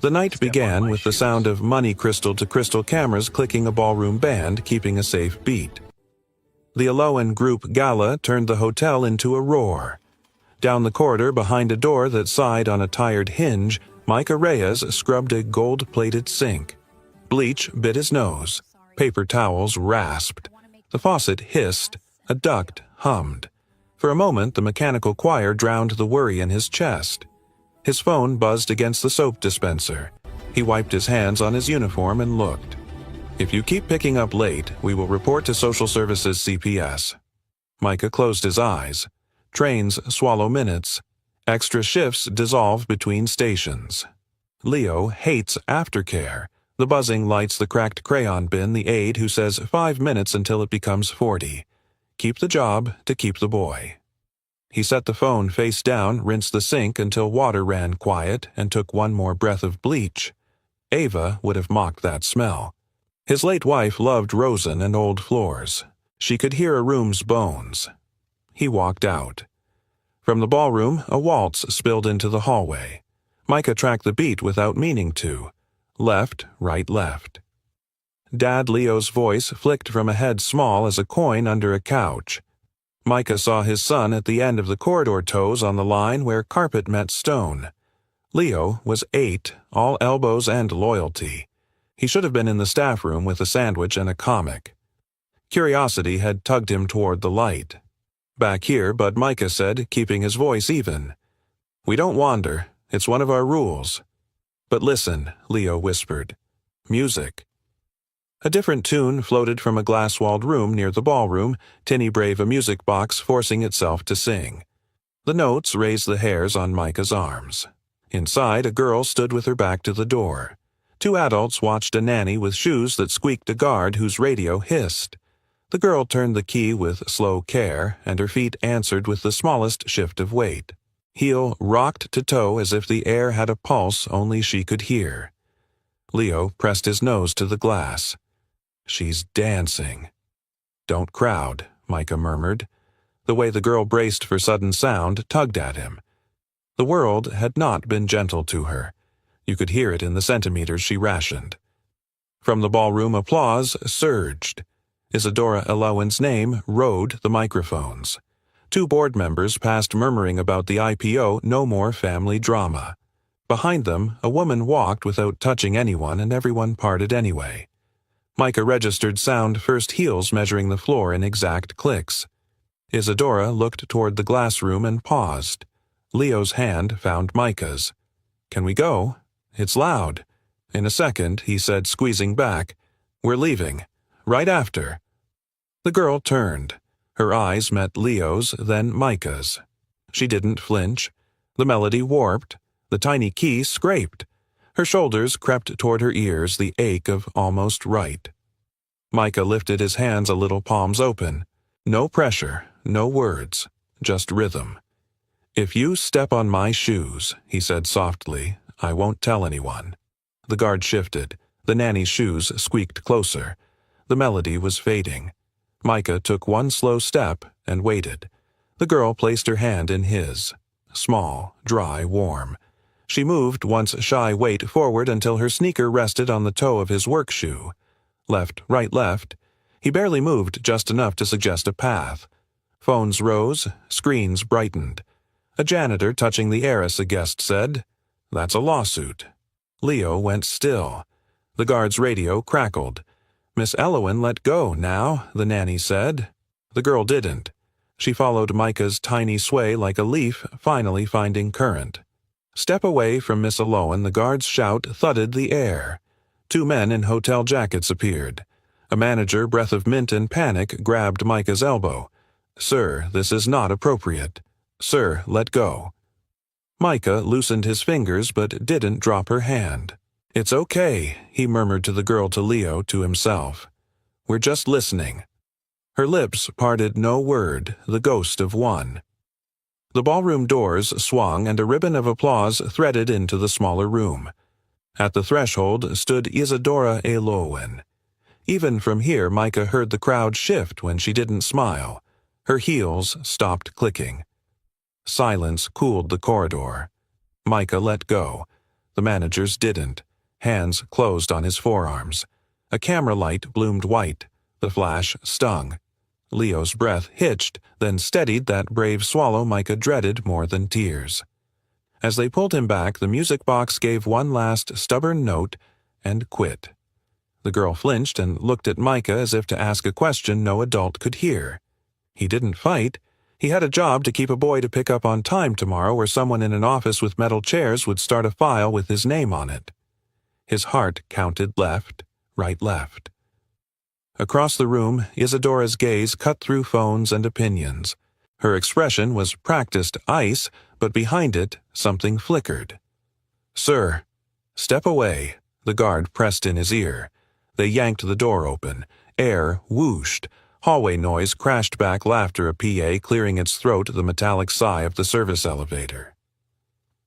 The night began with the sound of money crystal-to-crystal cameras clicking a ballroom band, keeping a safe beat. The Alohan Group Gala turned the hotel into a roar. Down the corridor behind a door that sighed on a tired hinge, Micah Reyes scrubbed a gold-plated sink. Bleach bit his nose. Paper towels rasped. The faucet hissed. A duct hummed. For a moment, the mechanical choir drowned the worry in his chest. His phone buzzed against the soap dispenser. He wiped his hands on his uniform and looked. "If you keep picking up late, we will report to Social Services CPS." Micah closed his eyes. Trains swallow minutes. Extra shifts dissolve between stations. Leo hates aftercare. The buzzing lights the cracked crayon bin the aide who says 5 minutes until it becomes 40. Keep the job to keep the boy. He set the phone face down, rinsed the sink until water ran quiet, and took one more breath of bleach. Ava would have mocked that smell. His late wife loved rosin and old floors. She could hear a room's bones. He walked out. From the ballroom, a waltz spilled into the hallway. Micah tracked the beat without meaning to. Left, right, left. Dad Leo's voice flicked from a head small as a coin under a couch. Micah saw his son at the end of the corridor toes on the line where carpet met stone. Leo was 8, all elbows and loyalty. He should have been in the staff room with a sandwich and a comic. Curiosity had tugged him toward the light. "Back here," Bud Micah said, keeping his voice even. "We don't wander. It's one of our rules." "But listen," Leo whispered. "Music." A different tune floated from a glass-walled room near the ballroom, Tinny Brave a music box forcing itself to sing. The notes raised the hairs on Micah's arms. Inside, a girl stood with her back to the door. 2 adults watched a nanny with shoes that squeaked a guard whose radio hissed. The girl turned the key with slow care, and her feet answered with the smallest shift of weight. Heel rocked to toe as if the air had a pulse only she could hear. Leo pressed his nose to the glass. "She's dancing." "Don't crowd," Micah murmured. The way the girl braced for sudden sound tugged at him. The world had not been gentle to her. You could hear it in the centimeters she rationed. From the ballroom, applause surged. Isadora Alohan's name rode the microphones. 2 board members passed murmuring about the IPO No More Family Drama. Behind them, a woman walked without touching anyone, and everyone parted anyway. Micah registered sound first heels measuring the floor in exact clicks. Isadora looked toward the glass room and paused. Leo's hand found Micah's. "Can we go? It's loud." "In a second," he said, squeezing back. "We're leaving. Right after." The girl turned. Her eyes met Leo's, then Micah's. She didn't flinch. The melody warped. The tiny key scraped. Her shoulders crept toward her ears, the ache of almost right. Micah lifted his hands a little, palms open. No pressure, no words, just rhythm. "If you step on my shoes," he said softly, "I won't tell anyone." The guard shifted. The nanny's shoes squeaked closer. The melody was fading. Micah took one slow step and waited. The girl placed her hand in his. Small, dry, warm. She moved once shy weight forward until her sneaker rested on the toe of his work shoe. Left, right, left. He barely moved, just enough to suggest a path. Phones rose, screens brightened. A janitor touching the heiress, a guest said. "That's a lawsuit." Leo went still. The guard's radio crackled. "Miss Alohan let go now," the nanny said. The girl didn't. She followed Micah's tiny sway like a leaf, finally finding current. Step away from Miss Alohan, the guard's shout thudded the air. 2 men in hotel jackets appeared. A manager, breath of mint and panic, grabbed Micah's elbow. "Sir, this is not appropriate. Sir, let go." Micah loosened his fingers but didn't drop her hand. "It's okay," he murmured to the girl, to Leo, to himself. "We're just listening." Her lips parted no word, the ghost of one. The ballroom doors swung and a ribbon of applause threaded into the smaller room. At the threshold stood Isadora Alohan. Even from here, Micah heard the crowd shift when she didn't smile. Her heels stopped clicking. Silence cooled the corridor. Micah let go. The manager's didn't. Hands closed on his forearms. A camera light bloomed white. The flash stung. Leo's breath hitched, then steadied that brave swallow Micah dreaded more than tears. As they pulled him back, the music box gave one last stubborn note and quit. The girl flinched and looked at Micah as if to ask a question no adult could hear. He didn't fight. He had a job to keep a boy to pick up on time tomorrow, where someone in an office with metal chairs would start a file with his name on it. His heart counted left, right, left. Across the room, Isadora's gaze cut through phones and opinions. Her expression was practiced ice, but behind it, something flickered. "Sir." "Step away." The guard pressed in his ear. They yanked the door open. Air whooshed. Hallway noise crashed back laughter, a PA clearing its throat, the metallic sigh of the service elevator.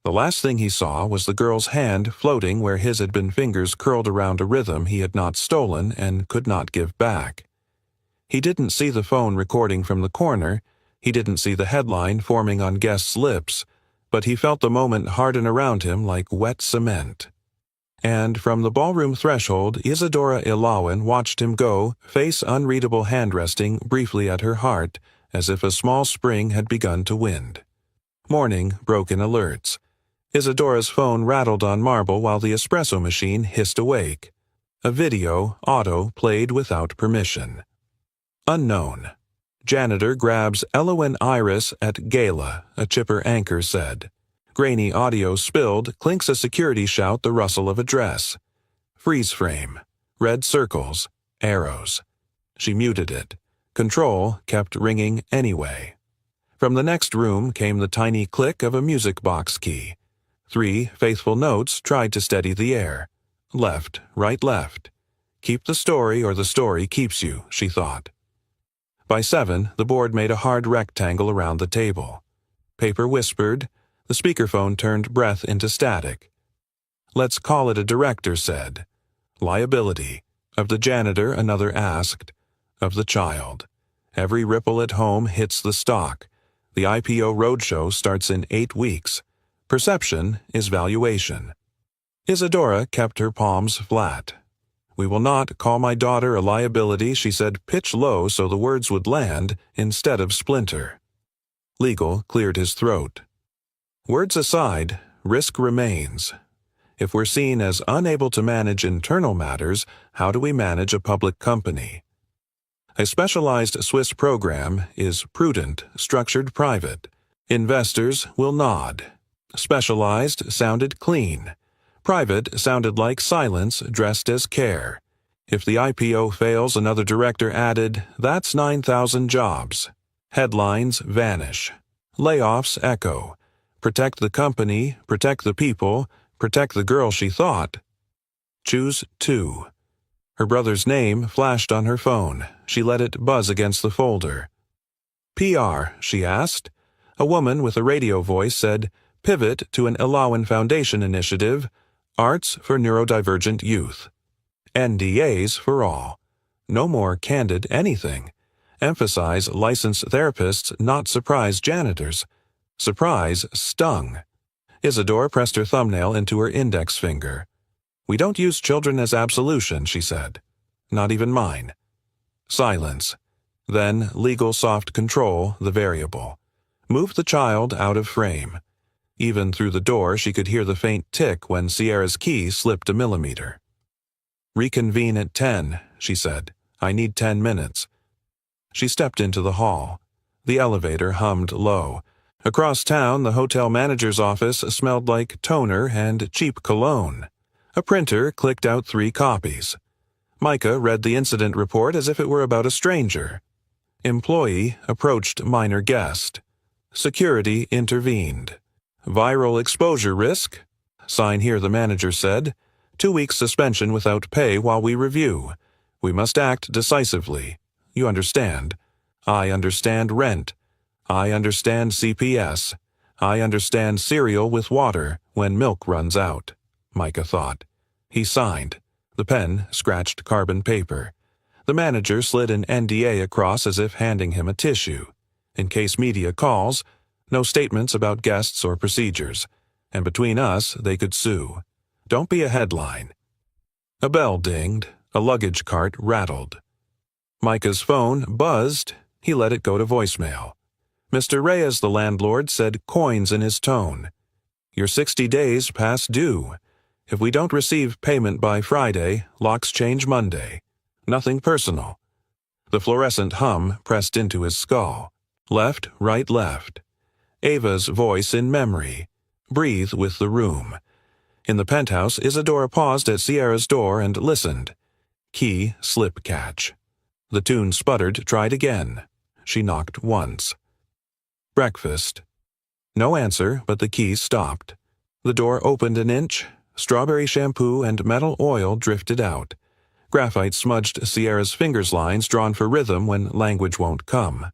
The last thing he saw was the girl's hand floating where his had been, fingers curled around a rhythm he had not stolen and could not give back. He didn't see the phone recording from the corner. He didn't see the headline forming on guests' lips, but he felt the moment harden around him like wet cement. And from the ballroom threshold, Isadora Ilawan watched him go, face unreadable hand resting briefly at her heart, as if a small spring had begun to wind. Morning broke in alerts. Isadora's phone rattled on marble while the espresso machine hissed awake. A video, auto, played without permission. Unknown. Janitor grabs Elowen Iris at Gala, a chipper anchor said. Grainy audio spilled, clinks a security shout, the rustle of a dress. Freeze frame. Red circles. Arrows. She muted it. Control kept ringing anyway. From the next room came the tiny click of a music box key. 3 faithful notes tried to steady the air. Left, right, left. Keep the story or the story keeps you, she thought. By 7, the board made a hard rectangle around the table. Paper whispered. The speakerphone turned breath into static. Let's call it a director said. Liability. Of the janitor, another asked. Of the child. Every ripple at home hits the stock. The IPO roadshow starts in 8 weeks. Perception is valuation. Isadora kept her palms flat. We will not call my daughter a liability, she said, pitch low so the words would land instead of splinter. Legal cleared his throat. Words aside, risk remains. If we're seen as unable to manage internal matters, how do we manage a public company? A specialized Swiss program is prudent, structured private. Investors will nod. Specialized sounded clean. Private sounded like silence dressed as care. If the IPO fails, another director added, that's 9,000 jobs. Headlines vanish. Layoffs echo. Protect the company, protect the people, protect the girl she thought. Choose 2. Her brother's name flashed on her phone. She let it buzz against the folder. PR, she asked. A woman with a radio voice said, Pivot to an Ilawan Foundation initiative, Arts for Neurodivergent Youth. NDAs for all. No more candid anything. Emphasize licensed therapists, not surprise janitors. Surprise stung. Isadora pressed her thumbnail into her index finger. We don't use children as absolution, she said. Not even mine. Silence. Then legal soft control, the variable. Move the child out of frame. Even through the door she could hear the faint tick when Sierra's key slipped a millimeter. Reconvene at 10, she said. I need 10 minutes. She stepped into the hall. The elevator hummed low. Across town, the hotel manager's office smelled like toner and cheap cologne. A printer clicked out 3 copies. Micah read the incident report as if it were about a stranger. Employee approached minor guest. Security intervened. Viral exposure risk? Sign here, the manager said. 2 weeks suspension without pay while we review. We must act decisively. You understand. I understand rent. I understand CPS. I understand cereal with water when milk runs out, Micah thought. He signed. The pen scratched carbon paper. The manager slid an NDA across as if handing him a tissue. In case media calls, no statements about guests or procedures. And between us, they could sue. Don't be a headline. A bell dinged. A luggage cart rattled. Micah's phone buzzed. He let it go to voicemail. Mr. Reyes, the landlord, said coins in his tone. You're 60 days past due. If we don't receive payment by Friday, locks change Monday. Nothing personal. The fluorescent hum pressed into his skull. Left, right, left. Ava's voice in memory. Breathe with the room. In the penthouse, Isadora paused at Sierra's door and listened. Key, slip catch. The tune sputtered, tried again. She knocked once. Breakfast. No answer, but the key stopped. The door opened an inch. Strawberry shampoo and metal oil drifted out. Graphite smudged Sierra's fingers lines drawn for rhythm when language won't come.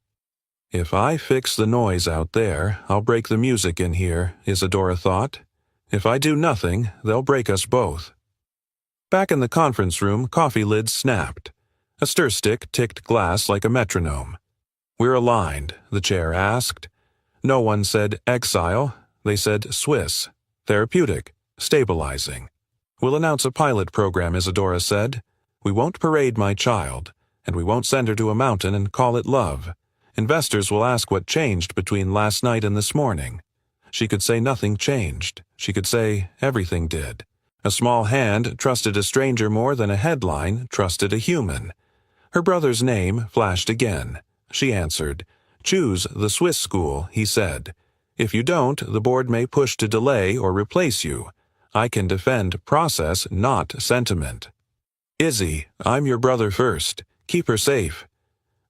If I fix the noise out there, I'll break the music in here, Isadora thought. If I do nothing, they'll break us both. Back in the conference room, coffee lids snapped. A stir stick ticked glass like a metronome. We're aligned, the chair asked. No one said exile. They said Swiss. Therapeutic. Stabilizing. We'll announce a pilot program, Isadora said. We won't parade my child, and we won't send her to a mountain and call it love. Investors will ask what changed between last night and this morning. She could say nothing changed. She could say everything did. A small hand trusted a stranger more than a headline trusted a human. Her brother's name flashed again. She answered. Choose the Swiss school, he said. If you don't, the board may push to delay or replace you. I can defend process, not sentiment. Izzy, I'm your brother first. Keep her safe.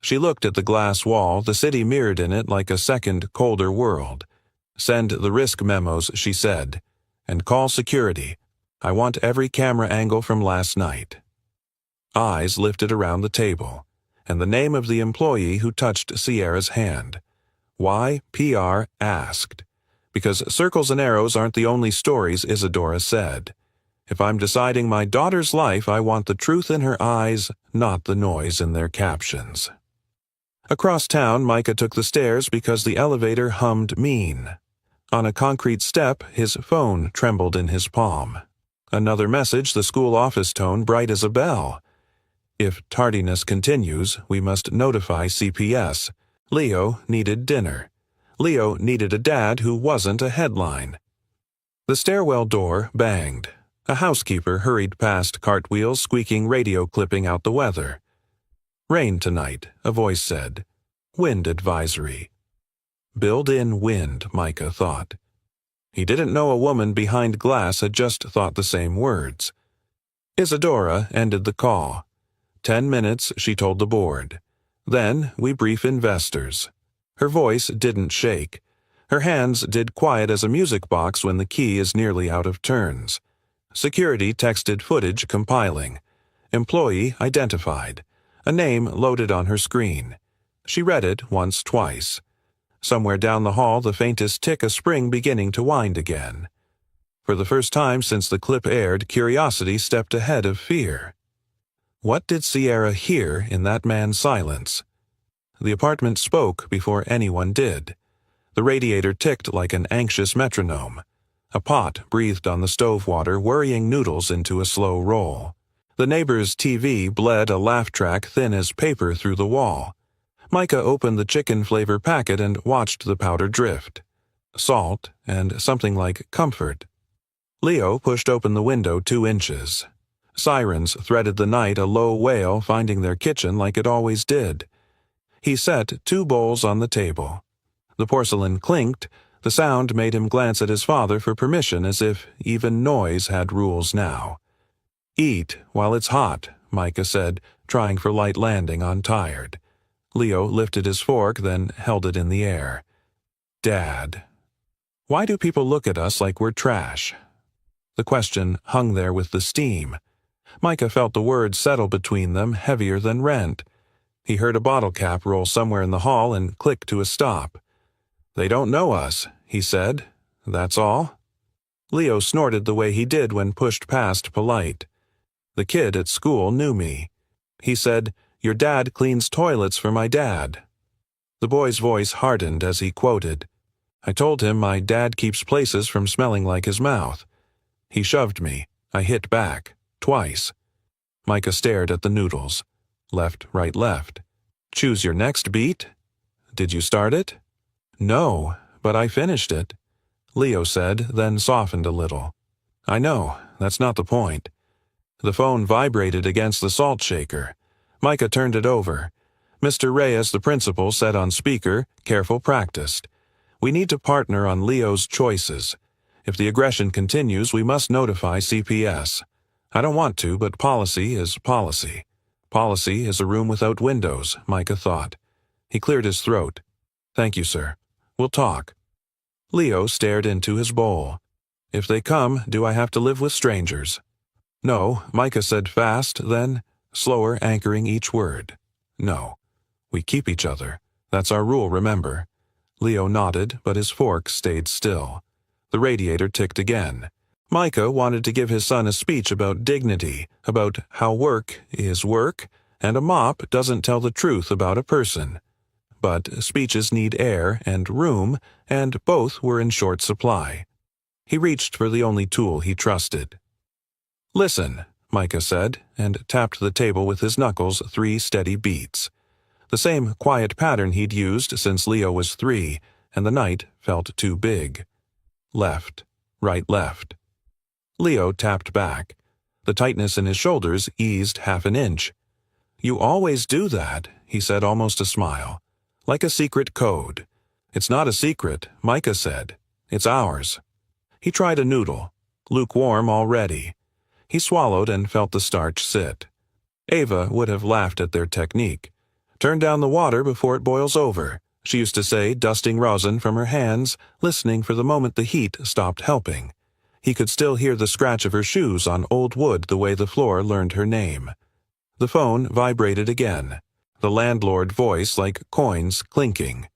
She looked at the glass wall, the city mirrored in it like a second, colder world. Send the risk memos, she said. And call security. I want every camera angle from last night. Eyes lifted around the table, and the name of the employee who touched Sierra's hand. Why PR asked. Because circles and arrows aren't the only stories, Isadora said. If I'm deciding my daughter's life, I want the truth in her eyes, not the noise in their captions. Across town, Micah took the stairs because the elevator hummed mean. On a concrete step, his phone trembled in his palm. Another message, the school office tone bright as a bell. If tardiness continues, we must notify CPS. Leo needed dinner. Leo needed a dad who wasn't a headline. The stairwell door banged. A housekeeper hurried past cartwheels, squeaking radio clipping out the weather. Rain tonight, a voice said. Wind advisory. Build-in wind, Micah thought. He didn't know a woman behind glass had just thought the same words. Isadora ended the call. 10 minutes, she told the board. Then we brief investors. Her voice didn't shake. Her hands did quiet as a music box when the key is nearly out of turns. Security texted footage compiling. Employee identified. A name loaded on her screen. She read it once, twice. Somewhere down the hall, the faintest tick a spring beginning to wind again. For the first time since the clip aired, curiosity stepped ahead of fear. What did Sierra hear in that man's silence? The apartment spoke before anyone did. The radiator ticked like an anxious metronome. A pot breathed on the stove water, worrying noodles into a slow roll. The neighbor's TV bled a laugh track thin as paper through the wall. Micah opened the chicken flavor packet and watched the powder drift. Salt and something like comfort. Leo pushed open the window 2 inches. Sirens threaded the night, a low wail finding their kitchen like it always did. He set 2 bowls on the table. The porcelain clinked. The sound made him glance at his father for permission, as if even noise had rules now. Eat while it's hot, Micah said, trying for light landing on tired. Leo lifted his fork, then held it in the air. Dad. Why do people look at us like we're trash? The question hung there with the steam. Micah felt the words settle between them, heavier than rent. He heard a bottle cap roll somewhere in the hall and click to a stop. They don't know us, he said. That's all? Leo snorted the way he did when pushed past polite. The kid at school knew me. He said, Your dad cleans toilets for my dad. The boy's voice hardened as he quoted. I told him my dad keeps places from smelling like his mouth. He shoved me. I hit back, twice. Micah stared at the noodles. Left, right, left. Choose your next beat? Did you start it? No, but I finished it, Leo said, then softened a little. I know, that's not the point. The phone vibrated against the salt shaker. Micah turned it over. Mr. Reyes, the principal, said on speaker, careful practiced. We need to partner on Leo's choices. If the aggression continues, we must notify CPS. I don't want to, but policy is policy. Policy is a room without windows, Micah thought. He cleared his throat. Thank you, sir. We'll talk. Leo stared into his bowl. If they come, do I have to live with strangers? No, Micah said fast, then, slower, anchoring each word. No. We keep each other. That's our rule, remember. Leo nodded, but his fork stayed still. The radiator ticked again. Micah wanted to give his son a speech about dignity, about how work is work, and a mop doesn't tell the truth about a person. But speeches need air and room, and both were in short supply. He reached for the only tool he trusted. Listen, Micah said, and tapped the table with his knuckles 3 steady beats. The same quiet pattern he'd used since Leo was 3, and the night felt too big. Left, right, left. Leo tapped back. The tightness in his shoulders eased half an inch. You always do that, he said, almost a smile. Like a secret code. It's not a secret, Micah said. It's ours. He tried a noodle. Lukewarm already. He swallowed and felt the starch sit. Ava would have laughed at their technique. Turn down the water before it boils over, she used to say, dusting rosin from her hands, listening for the moment the heat stopped helping. He could still hear the scratch of her shoes on old wood the way the floor learned her name. The phone vibrated again, the landlord voice like coins clinking.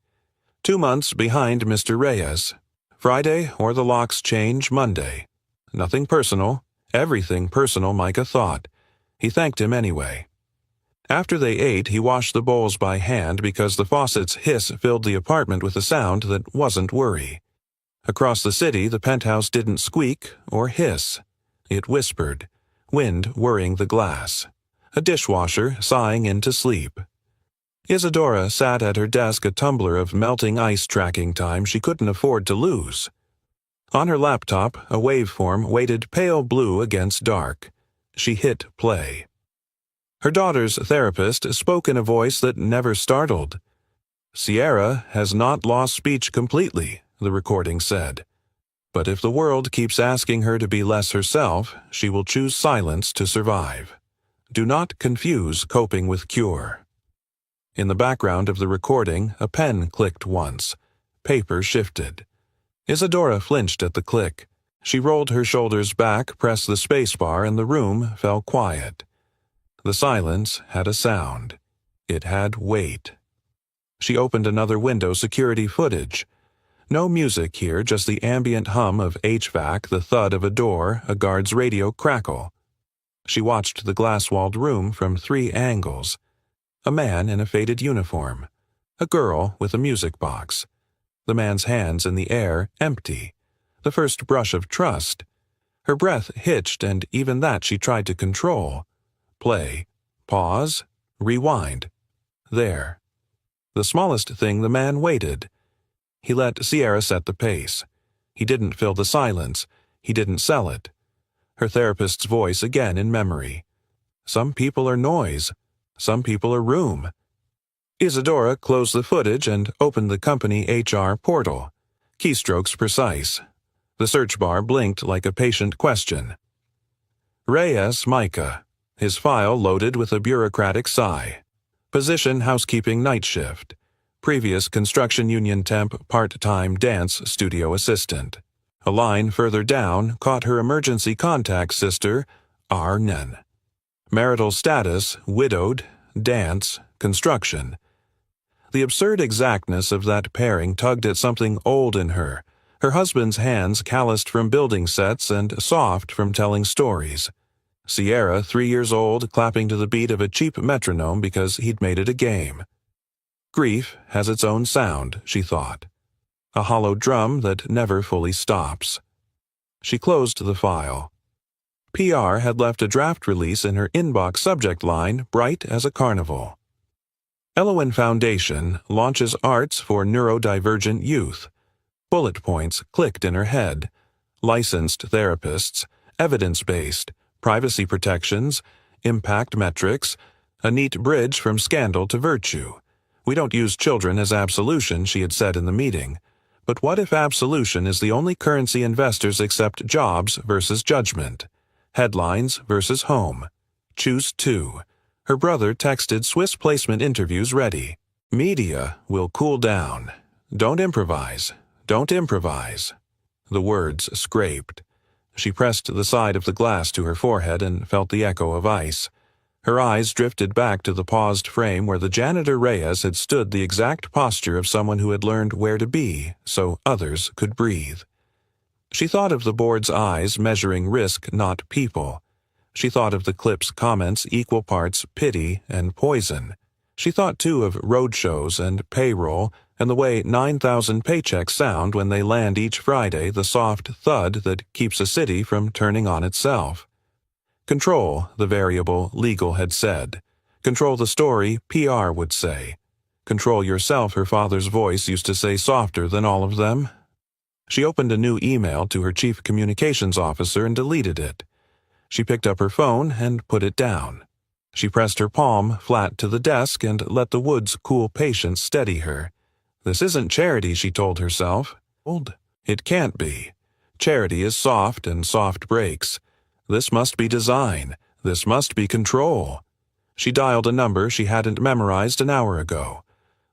2 months behind Mr. Reyes. Friday or the locks change Monday. Nothing personal, everything personal, Micah thought. He thanked him anyway. After they ate, he washed the bowls by hand because the faucet's hiss filled the apartment with a sound that wasn't worry. Across the city, the penthouse didn't squeak or hiss. It whispered, wind whirring the glass. A dishwasher sighing into sleep. Isadora sat at her desk, a tumbler of melting ice tracking time she couldn't afford to lose. On her laptop, a waveform weighted pale blue against dark. She hit play. Her daughter's therapist spoke in a voice that never startled. Sierra has not lost speech completely, the recording said. But if the world keeps asking her to be less herself, she will choose silence to survive. Do not confuse coping with cure. In the background of the recording, a pen clicked once. Paper shifted. Isadora flinched at the click. She rolled her shoulders back, pressed the spacebar, and the room fell quiet. The silence had a sound. It had weight. She opened another window, security footage. No music here, just the ambient hum of HVAC, the thud of a door, a guard's radio crackle. She watched the glass-walled room from 3 angles. A man in a faded uniform. A girl with a music box. The man's hands in the air, empty. The first brush of trust. Her breath hitched, and even that she tried to control. Play. Pause. Rewind. There. The smallest thing, the man waited. He let Sierra set the pace. He didn't fill the silence. He didn't sell it. Her therapist's voice again in memory. Some people are noise. Some people are room. Isadora closed the footage and opened the company HR portal. Keystrokes precise. The search bar blinked like a patient question. Reyes Micah. His file loaded with a bureaucratic sigh. Position housekeeping night shift. Previous construction union temp part-time dance studio assistant. A line further down caught her emergency contact sister, Arnen. Marital status, widowed, dance, construction. The absurd exactness of that pairing tugged at something old in her, her husband's hands calloused from building sets and soft from telling stories. Sierra, 3 years old, clapping to the beat of a cheap metronome because he'd made it a game. Grief has its own sound, she thought. A hollow drum that never fully stops. She closed the file. PR had left a draft release in her inbox subject line bright as a carnival. Elowen Foundation launches arts for neurodivergent youth. Bullet points clicked in her head. Licensed therapists, evidence-based, privacy protections, impact metrics, a neat bridge from scandal to virtue. We don't use children as absolution, she had said in the meeting. But what if absolution is the only currency investors accept? Jobs versus judgment. Headlines versus home. Choose two. Her brother texted Swiss placement interviews ready. Media will cool down. Don't improvise. Don't improvise. The words scraped. She pressed the side of the glass to her forehead and felt the echo of ice. Her eyes drifted back to the paused frame where the janitor Reyes had stood, the exact posture of someone who had learned where to be so others could breathe. She thought of the board's eyes measuring risk, not people. She thought of the clip's comments, equal parts pity and poison. She thought, too, of roadshows and payroll and the way 9,000 paychecks sound when they land each Friday, the soft thud that keeps a city from turning on itself. Control, the variable legal had said. Control the story, PR would say. Control yourself, her father's voice used to say, softer than all of them. She opened a new email to her chief communications officer and deleted it. She picked up her phone and put it down. She pressed her palm flat to the desk and let the wood's cool patience steady her. This isn't charity, she told herself. It can't be. Charity is soft and soft breaks. This must be design. This must be control. She dialed a number she hadn't memorized an hour ago.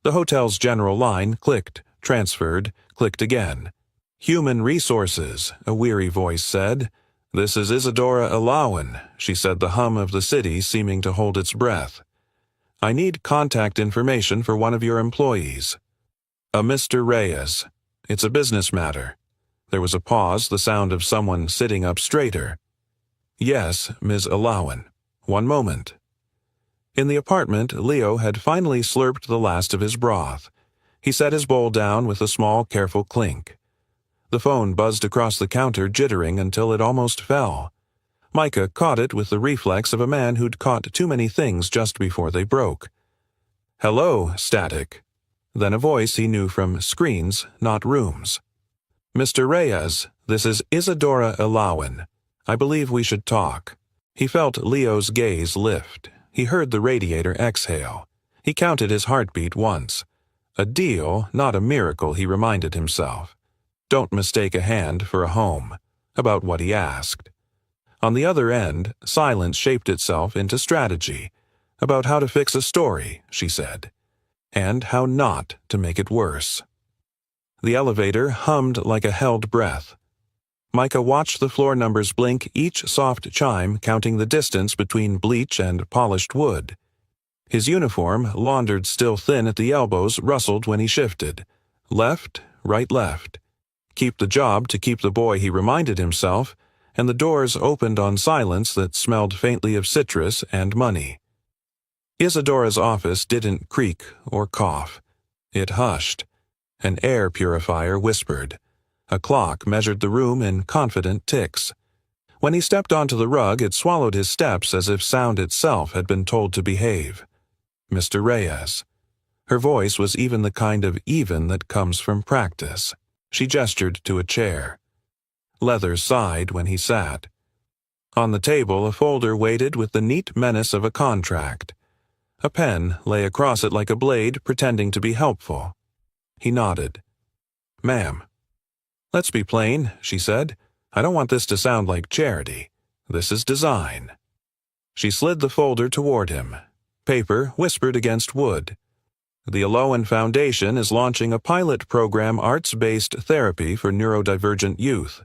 The hotel's general line clicked, transferred, clicked again. Human resources, a weary voice said. This is Isadora Elowen, she said, the hum of the city seeming to hold its breath. I need contact information for one of your employees. A Mr. Reyes. It's a business matter. There was a pause, the sound of someone sitting up straighter. Yes, Ms. Elowen. One moment. In the apartment, Leo had finally slurped the last of his broth. He set his bowl down with a small, careful clink. The phone buzzed across the counter, jittering until it almost fell. Micah caught it with the reflex of a man who'd caught too many things just before they broke. Hello, static. Then a voice he knew from screens, not rooms. Mr. Reyes, this is Isadora Elowen. I believe we should talk. He felt Leo's gaze lift. He heard the radiator exhale. He counted his heartbeat once. A deal, not a miracle, he reminded himself. Don't mistake a hand for a home. About what he asked. On the other end, silence shaped itself into strategy. About how to fix a story, she said. And how not to make it worse. The elevator hummed like a held breath. Micah watched the floor numbers blink, each soft chime counting the distance between bleach and polished wood. His uniform, laundered still thin at the elbows, rustled when he shifted. Left, right, left. Keep the job to keep the boy, he reminded himself, and the doors opened on silence that smelled faintly of citrus and money. Isadora's office didn't creak or cough. It hushed. An air purifier whispered. A clock measured the room in confident ticks. When he stepped onto the rug, it swallowed his steps as if sound itself had been told to behave. Mr. Reyes. Her voice was even the kind of even that comes from practice. She gestured to a chair. Leather sighed when he sat. On the table, a folder waited with the neat menace of a contract. A pen lay across it like a blade, pretending to be helpful. He nodded. Ma'am. Let's be plain, she said. I don't want this to sound like charity. This is design. She slid the folder toward him. Paper whispered against wood. The Elowen Foundation is launching a pilot program, arts-based therapy for neurodivergent youth.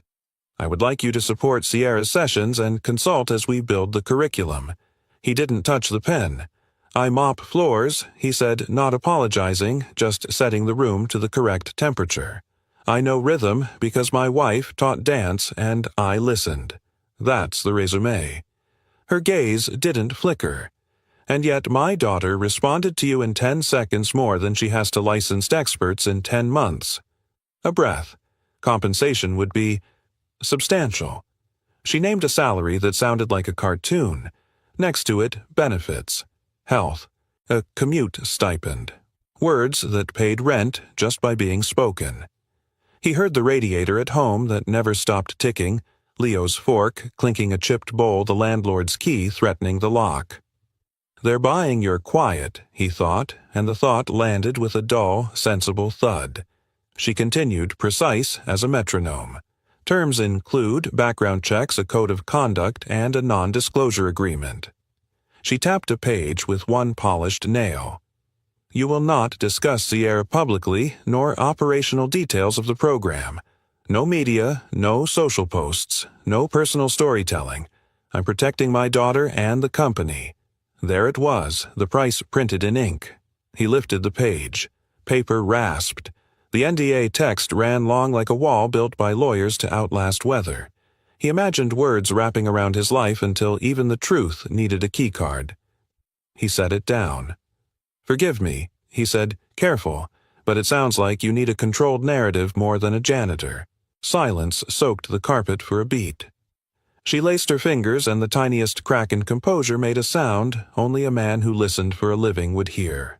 I would like you to support Sierra's sessions and consult as we build the curriculum. He didn't touch the pen. I mop floors, he said, not apologizing, just setting the room to the correct temperature. I know rhythm because my wife taught dance and I listened. That's the resume. Her gaze didn't flicker. And yet my daughter responded to you in 10 seconds more than she has to licensed experts in 10 months. A breath. Compensation would be substantial. She named a salary that sounded like a cartoon. Next to it, benefits, health, a commute stipend. Words that paid rent just by being spoken. He heard the radiator at home that never stopped ticking, Leo's fork clinking a chipped bowl, the landlord's key threatening the lock. They're buying your quiet, he thought, and the thought landed with a dull, sensible thud. She continued, precise as a metronome. Terms include background checks, a code of conduct, and a non-disclosure agreement. She tapped a page with one polished nail. You will not discuss Sierra publicly, nor operational details of the program. No media, no social posts, no personal storytelling. I'm protecting my daughter and the company. There it was, the price printed in ink. He lifted the page. Paper rasped. The NDA text ran long like a wall built by lawyers to outlast weather. He imagined words wrapping around his life until even the truth needed a keycard. He set it down. Forgive me, he said, careful, but it sounds like you need a controlled narrative more than a janitor. Silence soaked the carpet for a beat. She laced her fingers, and the tiniest crack in composure made a sound only a man who listened for a living would hear.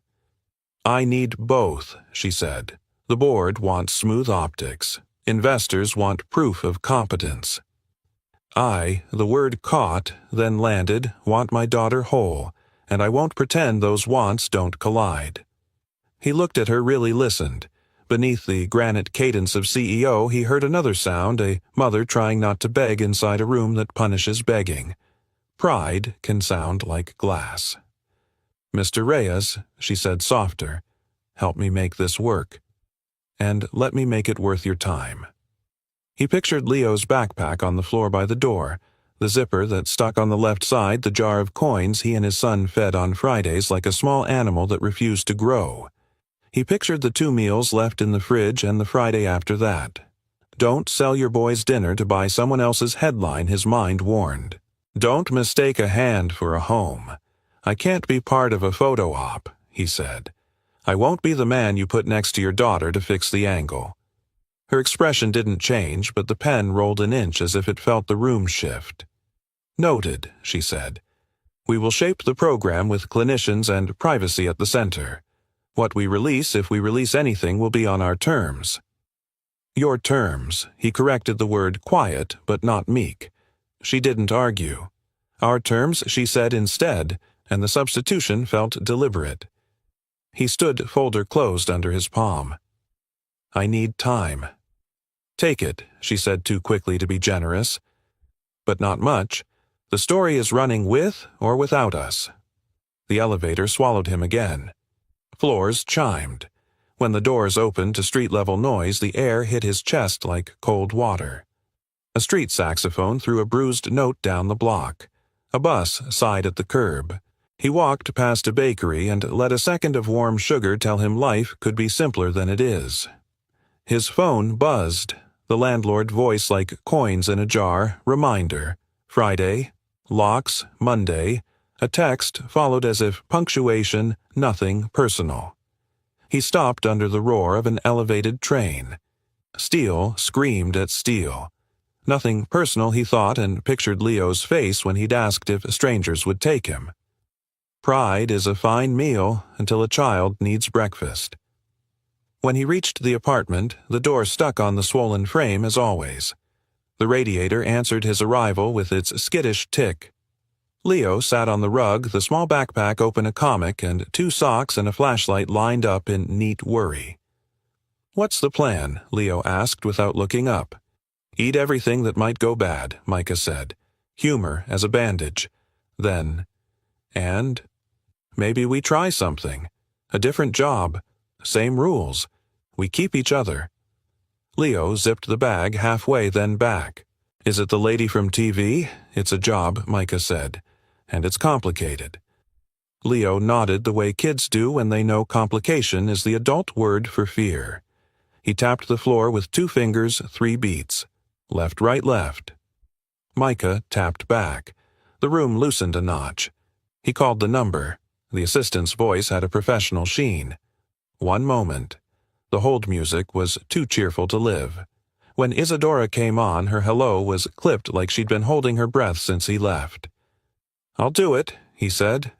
I need both, she said. The board wants smooth optics. Investors want proof of competence. I, the word caught, then landed, want my daughter whole, and I won't pretend those wants don't collide. He looked at her, really listened. Beneath the granite cadence of CEO, he heard another sound, a mother trying not to beg inside a room that punishes begging. Pride can sound like glass. Mr. Reyes, she said softer, help me make this work. And let me make it worth your time. He pictured Leo's backpack on the floor by the door, the zipper that stuck on the left side, the jar of coins he and his son fed on Fridays like a small animal that refused to grow. He pictured the 2 meals left in the fridge and the Friday after that. Don't sell your boy's dinner to buy someone else's headline, his mind warned. Don't mistake a hand for a home. I can't be part of a photo op, he said. I won't be the man you put next to your daughter to fix the angle. Her expression didn't change, but the pen rolled an inch as if it felt the room shift. Noted, she said. We will shape the program with clinicians and privacy at the center. What we release, if we release anything, will be on our terms. Your terms, he corrected the word quiet, but not meek. She didn't argue. Our terms, she said instead, and the substitution felt deliberate. He stood, folder closed under his palm. I need time. Take it, she said too quickly to be generous. But not much. The story is running with or without us. The elevator swallowed him again. Floors chimed. When the doors opened to street-level noise, the air hit his chest like cold water. A street saxophone threw a bruised note down the block. A bus sighed at the curb. He walked past a bakery and let a second of warm sugar tell him life could be simpler than it is. His phone buzzed, the landlord voice like coins in a jar, reminder, Friday, locks, Monday, a text followed as if punctuation, nothing personal. He stopped under the roar of an elevated train. Steel screamed at steel. Nothing personal, he thought, and pictured Leo's face when he'd asked if strangers would take him. Pride is a fine meal until a child needs breakfast. When he reached the apartment, the door stuck on the swollen frame as always. The radiator answered his arrival with its skittish tick. Leo sat on the rug, the small backpack open, a comic, and 2 socks and a flashlight lined up in neat worry. What's the plan? Leo asked without looking up. Eat everything that might go bad, Micah said. Humor as a bandage. Then, and maybe we try something. A different job. Same rules. We keep each other. Leo zipped the bag halfway, then back. Is it the lady from TV? It's a job, Micah said. And it's complicated. Leo nodded the way kids do when they know complication is the adult word for fear. He tapped the floor with 2 fingers, 3 beats. Left, right, left. Micah tapped back. The room loosened a notch. He called the number. The assistant's voice had a professional sheen. 1 moment. The hold music was too cheerful to live. When Isadora came on, her hello was clipped like she'd been holding her breath since he left. "I'll do it," he said.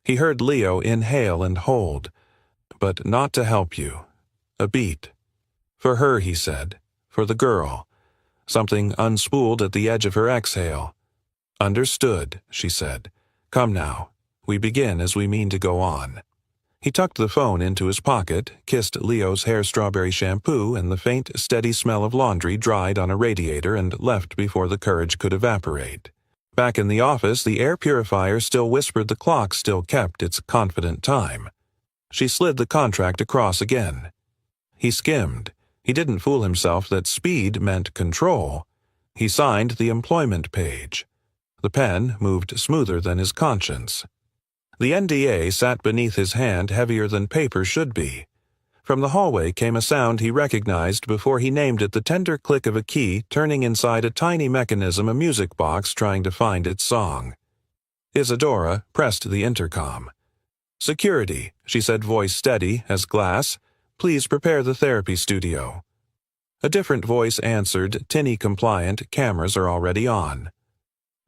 He heard Leo inhale and hold. "But not to help you. A beat. For her," he said. "For the girl." Something unspooled at the edge of her exhale. "Understood," she said. "Come now. We begin as we mean to go on." He tucked the phone into his pocket, kissed Leo's hair strawberry shampoo, and the faint, steady smell of laundry dried on a radiator, and left before the courage could evaporate. Back in the office, the air purifier still whispered the clock still kept its confident time. She slid the contract across again. He skimmed. He didn't fool himself that speed meant control. He signed the employment page. The pen moved smoother than his conscience. The NDA sat beneath his hand heavier than paper should be. From the hallway came a sound he recognized before he named it, the tender click of a key turning inside a tiny mechanism, a music box trying to find its song. Isadora pressed the intercom. "Security," she said, voice steady as glass. "Please prepare the therapy studio." A different voice answered, tinny compliant, "Cameras are already on."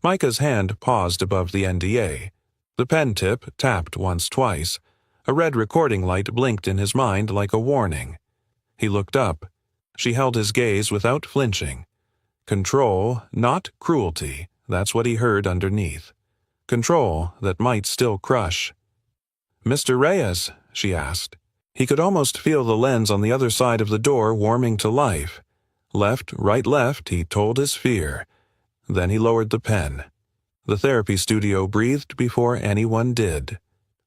Micah's hand paused above the NDA. The pen tip tapped once, twice. A red recording light blinked in his mind like a warning. He looked up. She held his gaze without flinching. Control, not cruelty, that's what he heard underneath. Control that might still crush. "Mr. Reyes?" she asked. He could almost feel the lens on the other side of the door warming to life. Left, right, left, he told his fear. Then he lowered the pen. The therapy studio breathed before anyone did.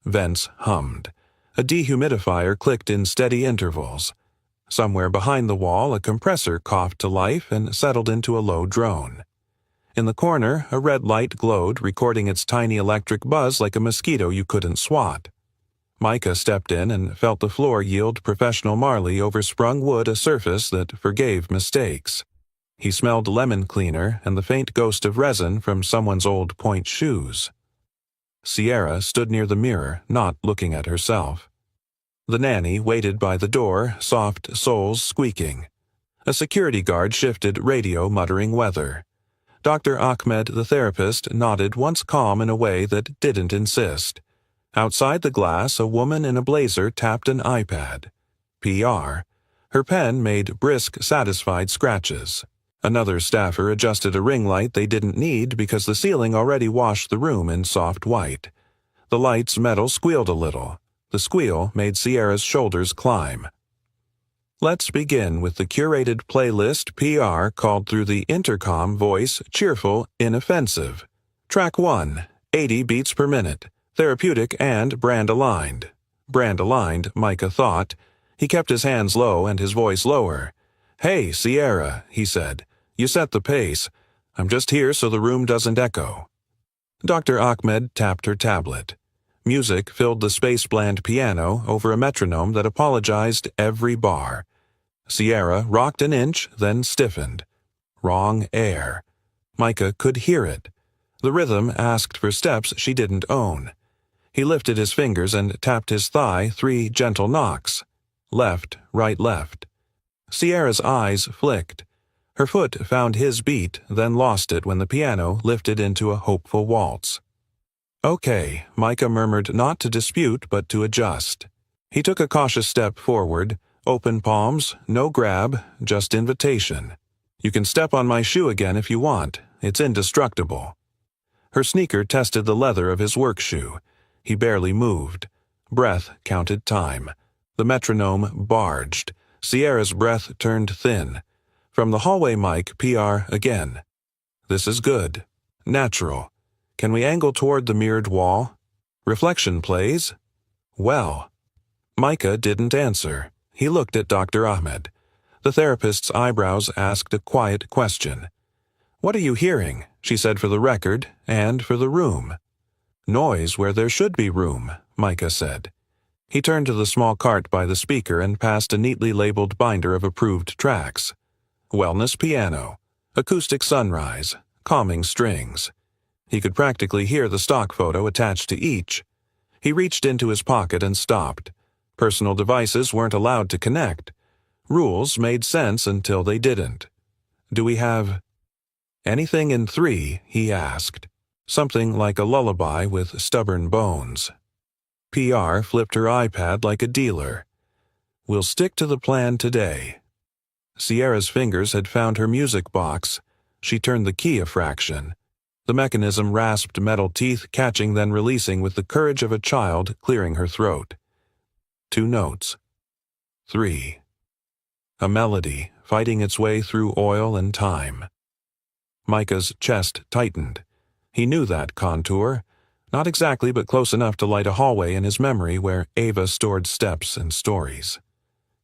Vents hummed. A dehumidifier clicked in steady intervals. Somewhere behind the wall, a compressor coughed to life and settled into a low drone. In the corner, a red light glowed, recording its tiny electric buzz like a mosquito you couldn't swat. Micah stepped in and felt the floor yield professional marley over sprung wood, a surface that forgave mistakes. He smelled lemon cleaner and the faint ghost of resin from someone's old point shoes. Sierra stood near the mirror, not looking at herself. The nanny waited by the door, soft soles squeaking. A security guard shifted radio, muttering weather. Dr. Ahmed, the therapist, nodded, once calm in a way that didn't insist. Outside the glass, a woman in a blazer tapped an iPad. PR. Her pen made brisk, satisfied scratches. Another staffer adjusted a ring light they didn't need because the ceiling already washed the room in soft white. The light's metal squealed a little. The squeal made Sierra's shoulders climb. "Let's begin with the curated playlist," PR called through the intercom, voice cheerful, inoffensive. "Track 1, 80 beats per minute. Therapeutic and brand-aligned." Brand-aligned, Micah thought. He kept his hands low and his voice lower. "Hey, Sierra," he said. "You set the pace. I'm just here so the room doesn't echo." Dr. Ahmed tapped her tablet. Music filled the space-bland piano over a metronome that apologized every bar. Sierra rocked an inch, then stiffened. Wrong air. Micah could hear it. The rhythm asked for steps she didn't own. He lifted his fingers and tapped his thigh 3 gentle knocks. Left, right, left. Sierra's eyes flicked. Her foot found his beat, then lost it when the piano lifted into a hopeful waltz. "Okay," Micah murmured, not to dispute but to adjust. He took a cautious step forward. Open palms, no grab, just invitation. "You can step on my shoe again if you want. It's indestructible." Her sneaker tested the leather of his work shoe. He barely moved. Breath counted time. The metronome barged. Sierra's breath turned thin. From the hallway mic, PR again. "This is good. Natural. Can we angle toward the mirrored wall? Reflection plays? Well." Micah didn't answer. He looked at Dr. Ahmed. The therapist's eyebrows asked a quiet question. "What are you hearing?" she said, for the record, and for the room. "Noise where there should be room," Micah said. He turned to the small cart by the speaker and passed a neatly labeled binder of approved tracks. Wellness piano, acoustic sunrise, calming strings. He could practically hear the stock photo attached to each. He reached into his pocket and stopped. Personal devices weren't allowed to connect. Rules made sense until they didn't. Do we have anything in 3? He asked. Something like a lullaby with stubborn bones. PR flipped her iPad like a dealer. We'll stick to the plan today. Sierra's fingers had found her music box. She turned the key a fraction. The mechanism rasped metal teeth, catching then releasing with the courage of a child, clearing her throat. 2 notes. 3. A melody, fighting its way through oil and time. Micah's chest tightened. He knew that contour. Not exactly, but close enough to light a hallway in his memory where Ava stored steps and stories.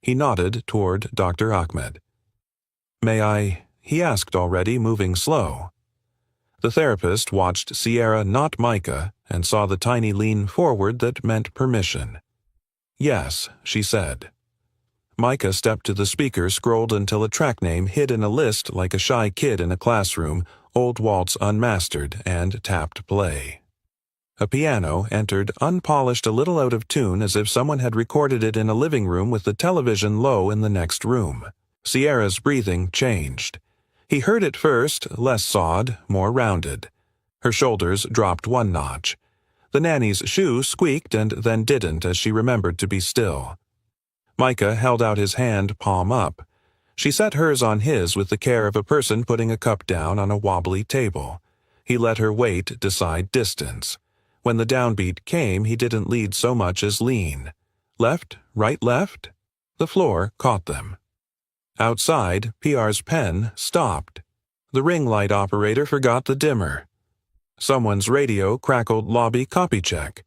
He nodded toward Dr. Ahmed. May I? He asked already, moving slow. The therapist watched Sierra, not Micah, and saw the tiny lean forward that meant permission. Yes, she said. Micah stepped to the speaker, scrolled until a track name hid in a list like a shy kid in a classroom, Old Waltz Unmastered, and tapped play. A piano entered, unpolished, a little out of tune, as if someone had recorded it in a living room with the television low in the next room. Sierra's breathing changed. He heard it first, less sawed, more rounded. Her shoulders dropped 1 notch. The nanny's shoe squeaked and then didn't as she remembered to be still. Micah held out his hand, palm up. She set hers on his with the care of a person putting a cup down on a wobbly table. He let her weight decide distance. When the downbeat came, he didn't lead so much as lean. Left, right, left? The floor caught them. Outside, PR's pen stopped. The ring light operator forgot the dimmer. Someone's radio crackled lobby copy check.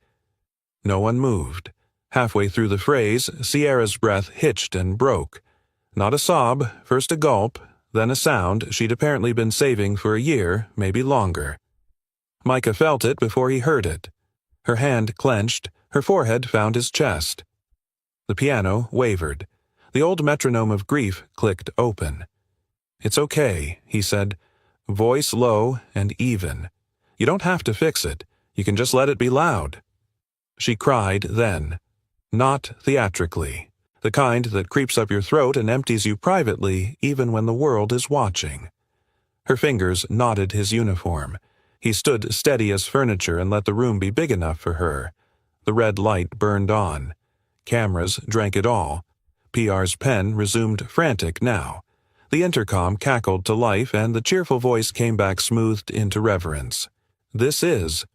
No one moved. Halfway through the phrase, Sierra's breath hitched and broke. Not a sob, first a gulp, then a sound she'd apparently been saving for a year, maybe longer. Micah felt it before he heard it. Her hand clenched, her forehead found his chest. The piano wavered. The old metronome of grief clicked open. It's okay, he said. Voice low and even. You don't have to fix it. You can just let it be loud. She cried then. Not theatrically. The kind that creeps up your throat and empties you privately even when the world is watching. Her fingers knotted his uniform. He stood steady as furniture and let the room be big enough for her. The red light burned on. Cameras drank it all. PR's pen resumed frantic now. The intercom cackled to life and the cheerful voice came back smoothed into reverence. This is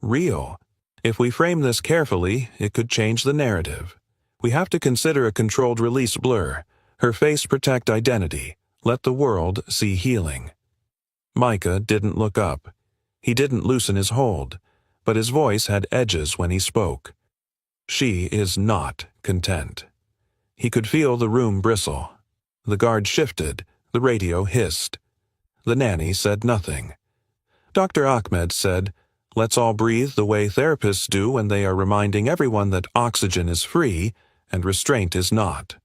real. If we frame this carefully, it could change the narrative. We have to consider a controlled release blur. Her face protect identity. Let the world see healing. Micah didn't look up. He didn't loosen his hold, but his voice had edges when he spoke. She is not content. He could feel the room bristle. The guard shifted. The radio hissed. The nanny said nothing. Dr. Ahmed said, "Let's all breathe the way therapists do when they are reminding everyone that oxygen is free and restraint is not."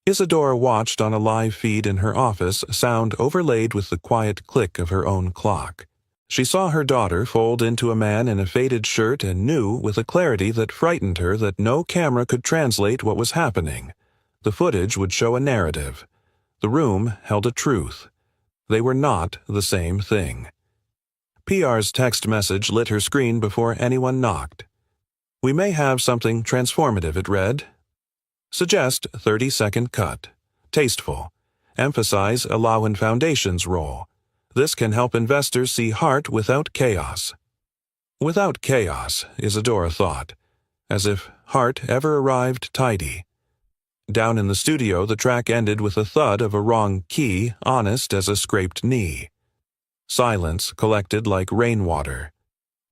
Isadora watched on a live feed in her office, sound overlaid with the quiet click of her own clock. She saw her daughter fold into a man in a faded shirt and knew with a clarity that frightened her that no camera could translate what was happening. The footage would show a narrative. The room held a truth. They were not the same thing. PR's text message lit her screen before anyone knocked. "We may have something transformative," it read. Suggest 30-second cut. Tasteful. Emphasize Alawan Foundation's role. This can help investors see heart without chaos. Without chaos, Isadora thought, as if heart ever arrived tidy. Down in the studio, the track ended with a thud of a wrong key, honest as a scraped knee. Silence collected like rainwater.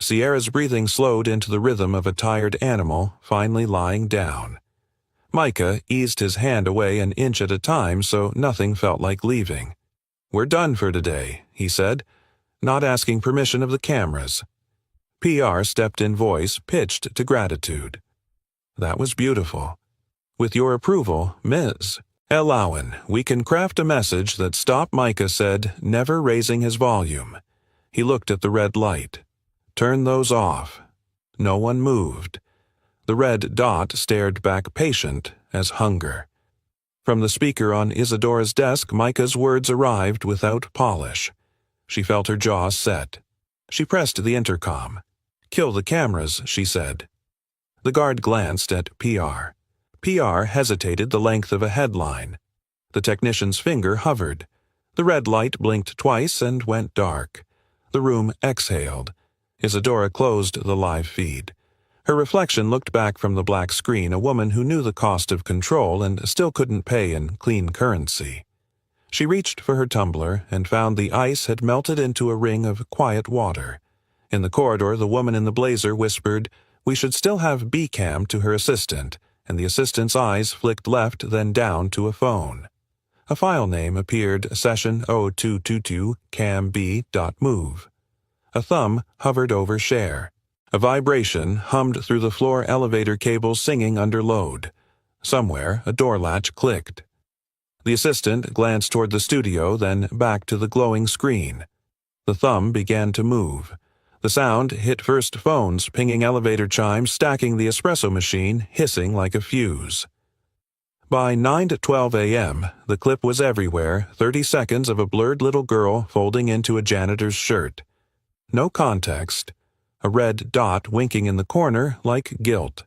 Sierra's breathing slowed into the rhythm of a tired animal, finally lying down. Micah eased his hand away an inch at a time so nothing felt like leaving. "We're done for today," he said, not asking permission of the cameras. PR stepped in, voice pitched to gratitude. "That was beautiful. With your approval, Ms. Alawan, we can craft a message that Stop Micah said, never raising his volume." He looked at the red light. "Turn those off." No one moved. The red dot stared back patient as hunger. From the speaker on Isadora's desk, Micah's words arrived without polish. She felt her jaw set. She pressed the intercom. "Kill the cameras," she said. The guard glanced at PR. PR hesitated the length of a headline. The technician's finger hovered. The red light blinked twice and went dark. The room exhaled. Isadora closed the live feed. Her reflection looked back from the black screen, a woman who knew the cost of control and still couldn't pay in clean currency. She reached for her tumbler and found the ice had melted into a ring of quiet water. In the corridor, the woman in the blazer whispered, "We should still have B-cam," to her assistant, and the assistant's eyes flicked left then down to a phone. A file name appeared, session 0222 cam-b.move. A thumb hovered over share. A vibration hummed through the floor elevator cable, singing under load. Somewhere, a door latch clicked. The assistant glanced toward the studio, then back to the glowing screen. The thumb began to move. The sound hit first phones, pinging elevator chimes, stacking the espresso machine, hissing like a fuse. By 9:12 a.m., the clip was everywhere, 30 seconds of a blurred little girl folding into a janitor's shirt. No context. A red dot winking in the corner like guilt.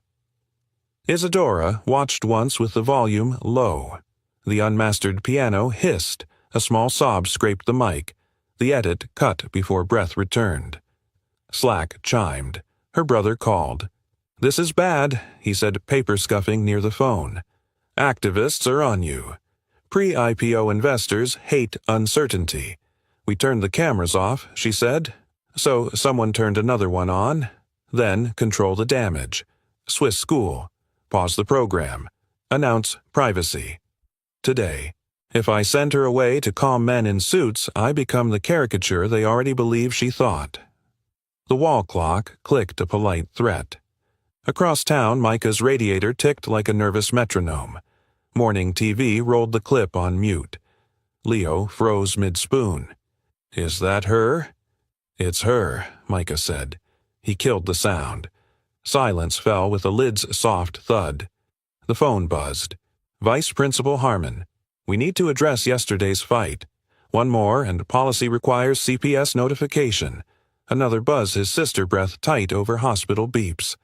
Isadora watched once with the volume low. The unmastered piano hissed. A small sob scraped the mic. The edit cut before breath returned. Slack chimed. Her brother called. "This is bad," he said, paper scuffing near the phone. "Activists are on you. Pre-IPO investors hate uncertainty. We turned the cameras off," she said. So someone turned another one on. Then control the damage. Swiss school. Pause the program. Announce privacy. Today. If I send her away to calm men in suits, I become the caricature they already believe she thought. The wall clock clicked a polite threat. Across town, Micah's radiator ticked like a nervous metronome. Morning TV rolled the clip on mute. Leo froze mid-spoon. "Is that her?" "It's her," Micah said. He killed the sound. Silence fell with the lid's soft thud. The phone buzzed. "Vice Principal Harmon. We need to address yesterday's fight. One more, and policy requires CPS notification." Another buzz, his sister breath tight over hospital beeps.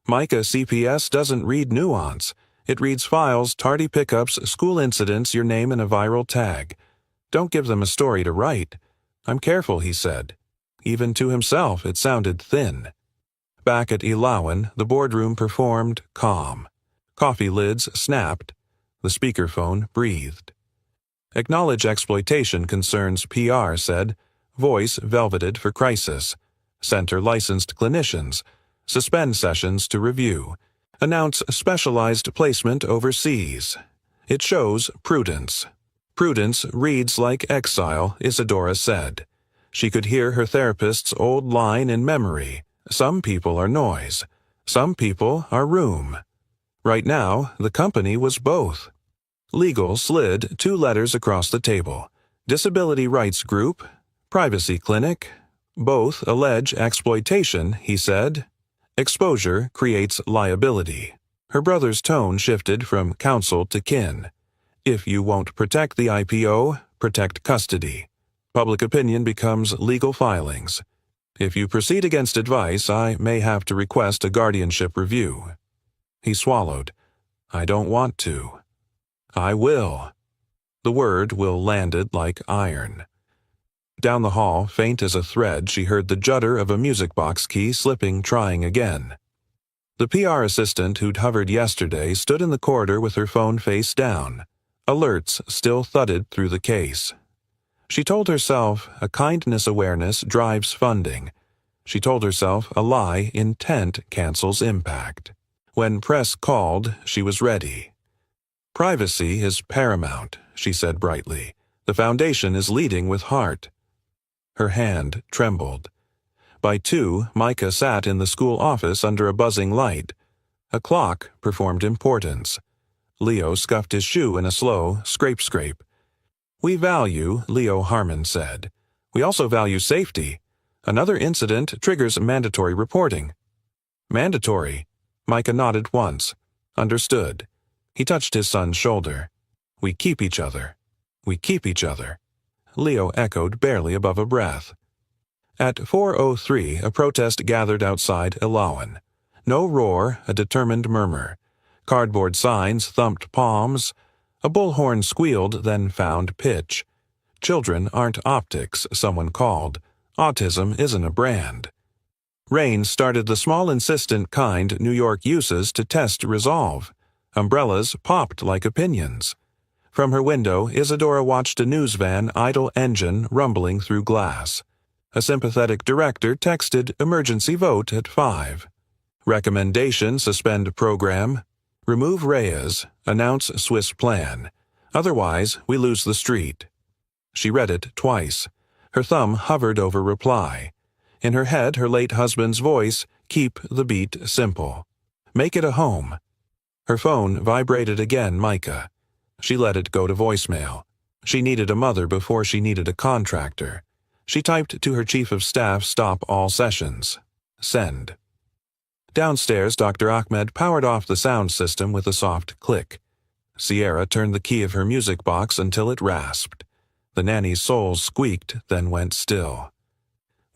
"Micah, CPS doesn't read nuance. It reads files, tardy pickups, school incidents, your name and a viral tag. Don't give them a story to write." "I'm careful," he said. Even to himself, it sounded thin. Back at Ilawan, the boardroom performed calm. Coffee lids snapped. The speakerphone breathed. "Acknowledge exploitation concerns PR," said. Voice velveted for crisis. "Center licensed clinicians. Suspend sessions to review. Announce specialized placement overseas. It shows prudence." "Prudence reads like exile," Isadora said. She could hear her therapist's old line in memory. Some people are noise. Some people are room. Right now, the company was both. Legal slid 2 letters across the table. Disability Rights Group, Privacy Clinic. Both allege exploitation, he said. Exposure creates liability. Her brother's tone shifted from counsel to kin. If you won't protect the IPO, protect custody. Public opinion becomes legal filings. If you proceed against advice, I may have to request a guardianship review. He swallowed. "I don't want to." "I will." The word will landed like iron. Down the hall, faint as a thread, she heard the judder of a music box key slipping, trying again. The PR assistant who'd hovered yesterday stood in the corridor with her phone face down. Alerts still thudded through the case. She told herself a kindness awareness drives funding. She told herself a lie intent cancels impact. When press called, she was ready. "Privacy is paramount," she said brightly. "The Foundation is leading with heart." Her hand trembled. By 2, Micah sat in the school office under a buzzing light. A clock performed importance. Leo scuffed his shoe in a slow scrape-scrape. "We value," Leo Harmon said. "We also value safety. Another incident triggers mandatory reporting." "Mandatory?" Micah nodded once. Understood. He touched his son's shoulder. We keep each other. We keep each other. Leo echoed barely above a breath. At 4:03, a protest gathered outside Ilawan. No roar, a determined murmur. Cardboard signs thumped palms. A bullhorn squealed, then found pitch. Children aren't optics, someone called. Autism isn't a brand. Rain started the small insistent kind New York uses to test resolve. Umbrellas popped like opinions. From her window, Isadora watched a news van idle engine rumbling through glass. A sympathetic director texted emergency vote at 5. Recommendation suspend program. Remove Reyes. Announce Swiss plan. Otherwise, we lose the street. She read it twice. Her thumb hovered over reply. In her head, her late husband's voice, keep the beat simple. Make it a home. Her phone vibrated again, Micah. She let it go to voicemail. She needed a mother before she needed a contractor. She typed to her chief of staff, stop all sessions. Send. Downstairs, Dr. Ahmed powered off the sound system with a soft click. Sierra turned the key of her music box until it rasped. The nanny's soul squeaked, then went still.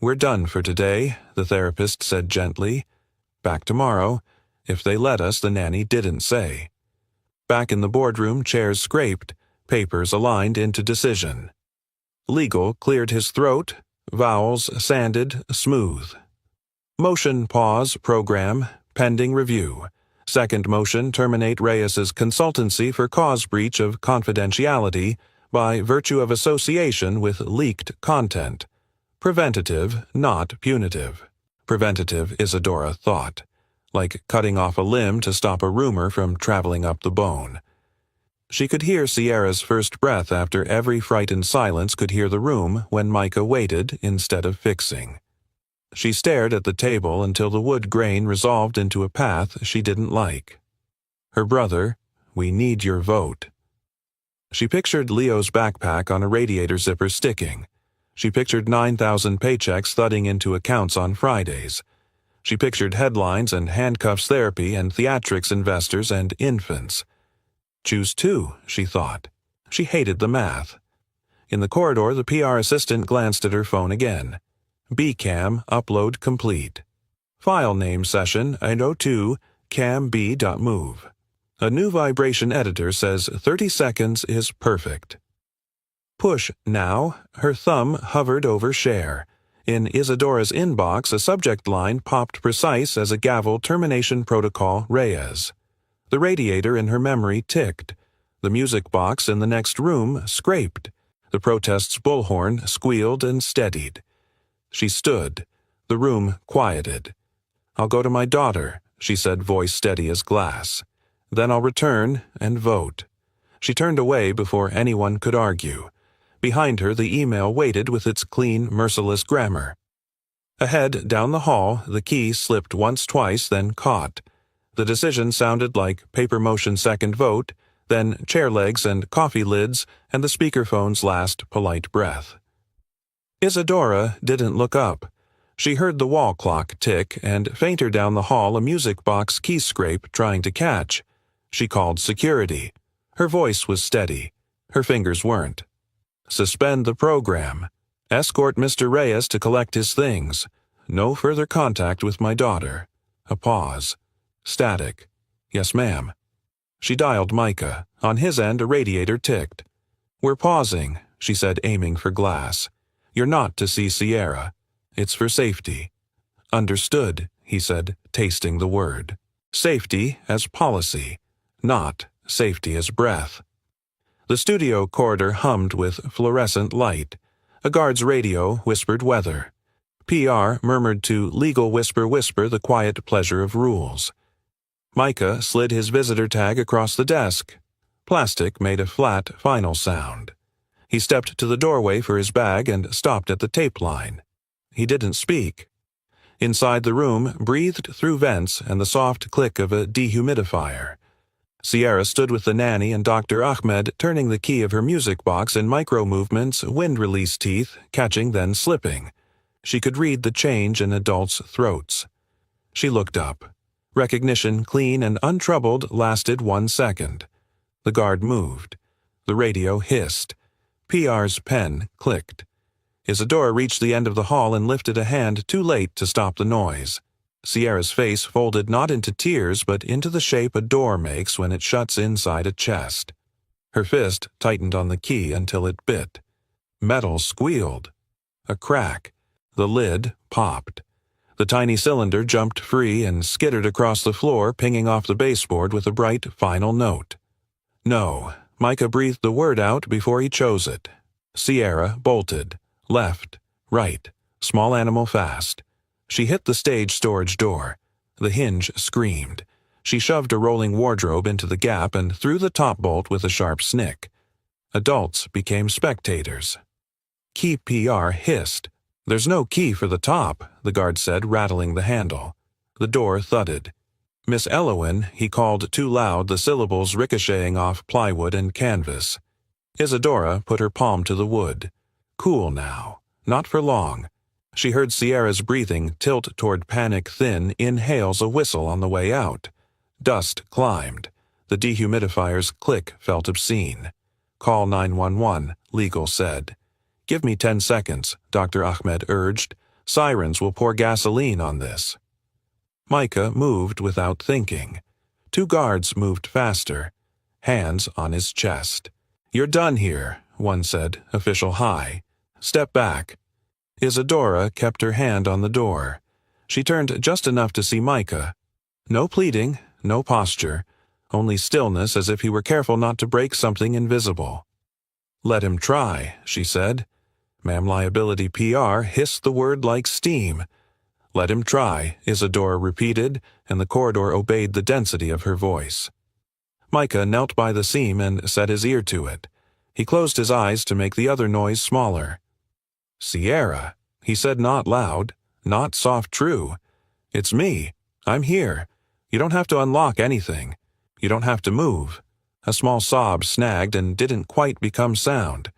We're done for today, the therapist said gently. Back tomorrow. If they let us, the nanny didn't say. Back in the boardroom, chairs scraped, papers aligned into decision. Legal cleared his throat, vowels sanded, smooth. Motion pause program, pending review. Second motion terminate Reyes's consultancy for cause breach of confidentiality by virtue of association with leaked content. Preventative, not punitive. Preventative, Isadora thought. Like cutting off a limb to stop a rumor from traveling up the bone. She could hear Sierra's first breath after every frightened silence could hear the room when Micah waited instead of fixing. She stared at the table until the wood grain resolved into a path she didn't like. Her brother, we need your vote. She pictured Leo's backpack on a radiator zipper sticking. She pictured 9,000 paychecks thudding into accounts on Fridays. She pictured headlines and handcuffs therapy and theatrics investors and infants. Choose two, she thought. She hated the math. In the corridor, the PR assistant glanced at her phone again. Bcam upload complete. File name session 802 cam.b.move. A new vibration editor says 30 seconds is perfect. Push now. Her thumb hovered over share. In Isadora's inbox, a subject line popped precise as a gavel termination protocol Reyes. The radiator in her memory ticked. The music box in the next room scraped. The protest's bullhorn squealed and steadied. She stood. The room quieted. I'll go to my daughter, she said, voice steady as glass. Then I'll return and vote. She turned away before anyone could argue. Behind her, the email waited with its clean, merciless grammar. Ahead, down the hall, the key slipped once, twice, then caught. The decision sounded like paper motion second vote, then chair legs and coffee lids, and the speakerphone's last polite breath. Isadora didn't look up. She heard the wall clock tick, and fainter down the hall a music box key scrape trying to catch. She called security. Her voice was steady. Her fingers weren't. Suspend the program. Escort Mr. Reyes to collect his things. No further contact with my daughter. A pause. Static. Yes, ma'am. She dialed Micah. On his end, a radiator ticked. We're pausing, she said, aiming for glass. You're not to see Sierra. It's for safety. Understood, he said, tasting the word. Safety as policy, not safety as breath. The studio corridor hummed with fluorescent light. A guard's radio whispered weather. PR murmured to legal whisper the quiet pleasure of rules. Micah slid his visitor tag across the desk. Plastic made a flat, final sound. He stepped to the doorway for his bag and stopped at the tape line. He didn't speak. Inside the room, breathed through vents and the soft click of a dehumidifier. Sierra stood with the nanny and Dr. Ahmed turning the key of her music box in micro-movements, wind-release teeth, catching then slipping. She could read the change in adults' throats. She looked up. Recognition, clean and untroubled, lasted 1 second. The guard moved. The radio hissed. PR's pen clicked. Isadora reached the end of the hall and lifted a hand too late to stop the noise. Sierra's face folded not into tears but into the shape a door makes when it shuts inside a chest. Her fist tightened on the key until it bit. Metal squealed. A crack. The lid popped. The tiny cylinder jumped free and skittered across the floor, pinging off the baseboard with a bright final note. No. Micah breathed the word out before he chose it. Sierra bolted. Left. Right. Small animal fast. She hit the stage storage door. The hinge screamed. She shoved a rolling wardrobe into the gap and threw the top bolt with a sharp snick. Adults became spectators. Key PR hissed. "There's no key for the top," the guard said, rattling the handle. The door thudded. "Miss Elowen," he called too loud, the syllables ricocheting off plywood and canvas. Isadora put her palm to the wood. Cool now. Not for long. She heard Sierra's breathing tilt toward panic-thin inhales, a whistle on the way out. Dust climbed. The dehumidifier's click felt obscene. "Call 911, legal said. "Give me 10 seconds, Dr. Ahmed urged. "Sirens will pour gasoline on this." Micah moved without thinking. 2 guards moved faster. Hands on his chest. "You're done here," one said, official high. "Step back." Isadora kept her hand on the door. She turned just enough to see Micah. No pleading, no posture, only stillness, as if he were careful not to break something invisible. "Let him try," she said. Ma'am Liability PR hissed the word like steam. "Let him try," Isadora repeated, and the corridor obeyed the density of her voice. Micah knelt by the seam and set his ear to it. He closed his eyes to make the other noise smaller. "Sierra," he said, not loud, not soft true. "It's me. I'm here. You don't have to unlock anything. You don't have to move." A small sob snagged and didn't quite become sound.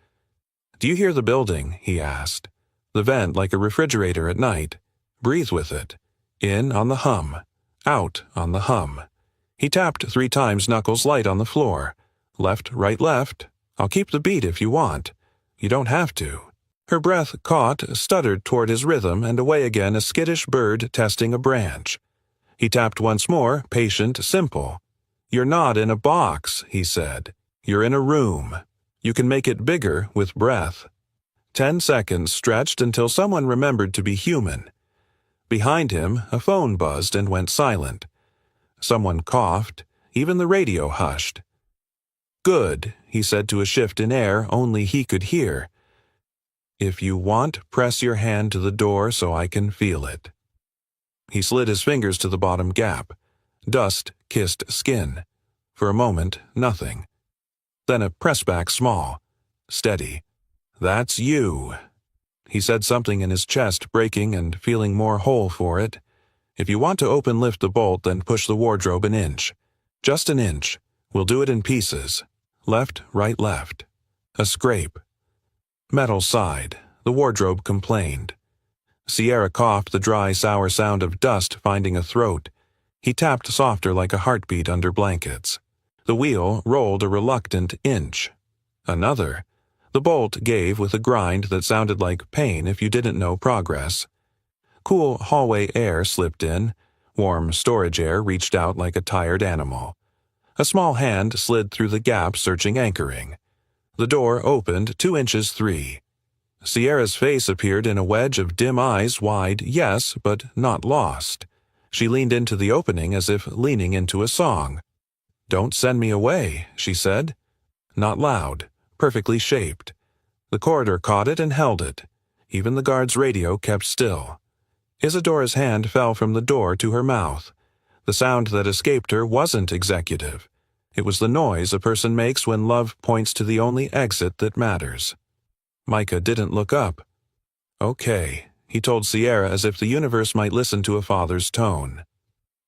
"Do you hear the building?" he asked. "The vent like a refrigerator at night. Breathe with it. In on the hum. Out on the hum." He tapped 3 times, knuckles light on the floor. "Left, right, left. I'll keep the beat if you want. You don't have to." Her breath caught, stuttered toward his rhythm, and away again, a skittish bird testing a branch. He tapped once more, patient, simple. "You're not in a box," he said. "You're in a room. You can make it bigger with breath." 10 seconds stretched until someone remembered to be human. Behind him, a phone buzzed and went silent. Someone coughed. Even the radio hushed. "Good," he said to a shift in air only he could hear. "If you want, press your hand to the door so I can feel it." He slid his fingers to the bottom gap. Dust kissed skin. For a moment, nothing. Then a pressback small. Steady. "That's you." He said something in his chest, breaking and feeling more whole for it. "If you want to lift the bolt, then push the wardrobe an inch. Just an inch. We'll do it in pieces. Left, right, left." A scrape. Metal sighed. The wardrobe complained. Sierra coughed, the dry, sour sound of dust finding a throat. He tapped softer like a heartbeat under blankets. The wheel rolled a reluctant inch. Another. The bolt gave with a grind that sounded like pain if you didn't know progress. Cool hallway air slipped in. Warm storage air reached out like a tired animal. A small hand slid through the gap, searching anchoring. The door opened 2 inches 3. Sierra's face appeared in a wedge of dim eyes, wide, yes, but not lost. She leaned into the opening as if leaning into a song. "Don't send me away," she said. Not loud, perfectly shaped. The corridor caught it and held it. Even the guard's radio kept still. Isadora's hand fell from the door to her mouth. The sound that escaped her wasn't executive. It was the noise a person makes when love points to the only exit that matters. Micah didn't look up. "Okay," he told Sierra as if the universe might listen to a father's tone.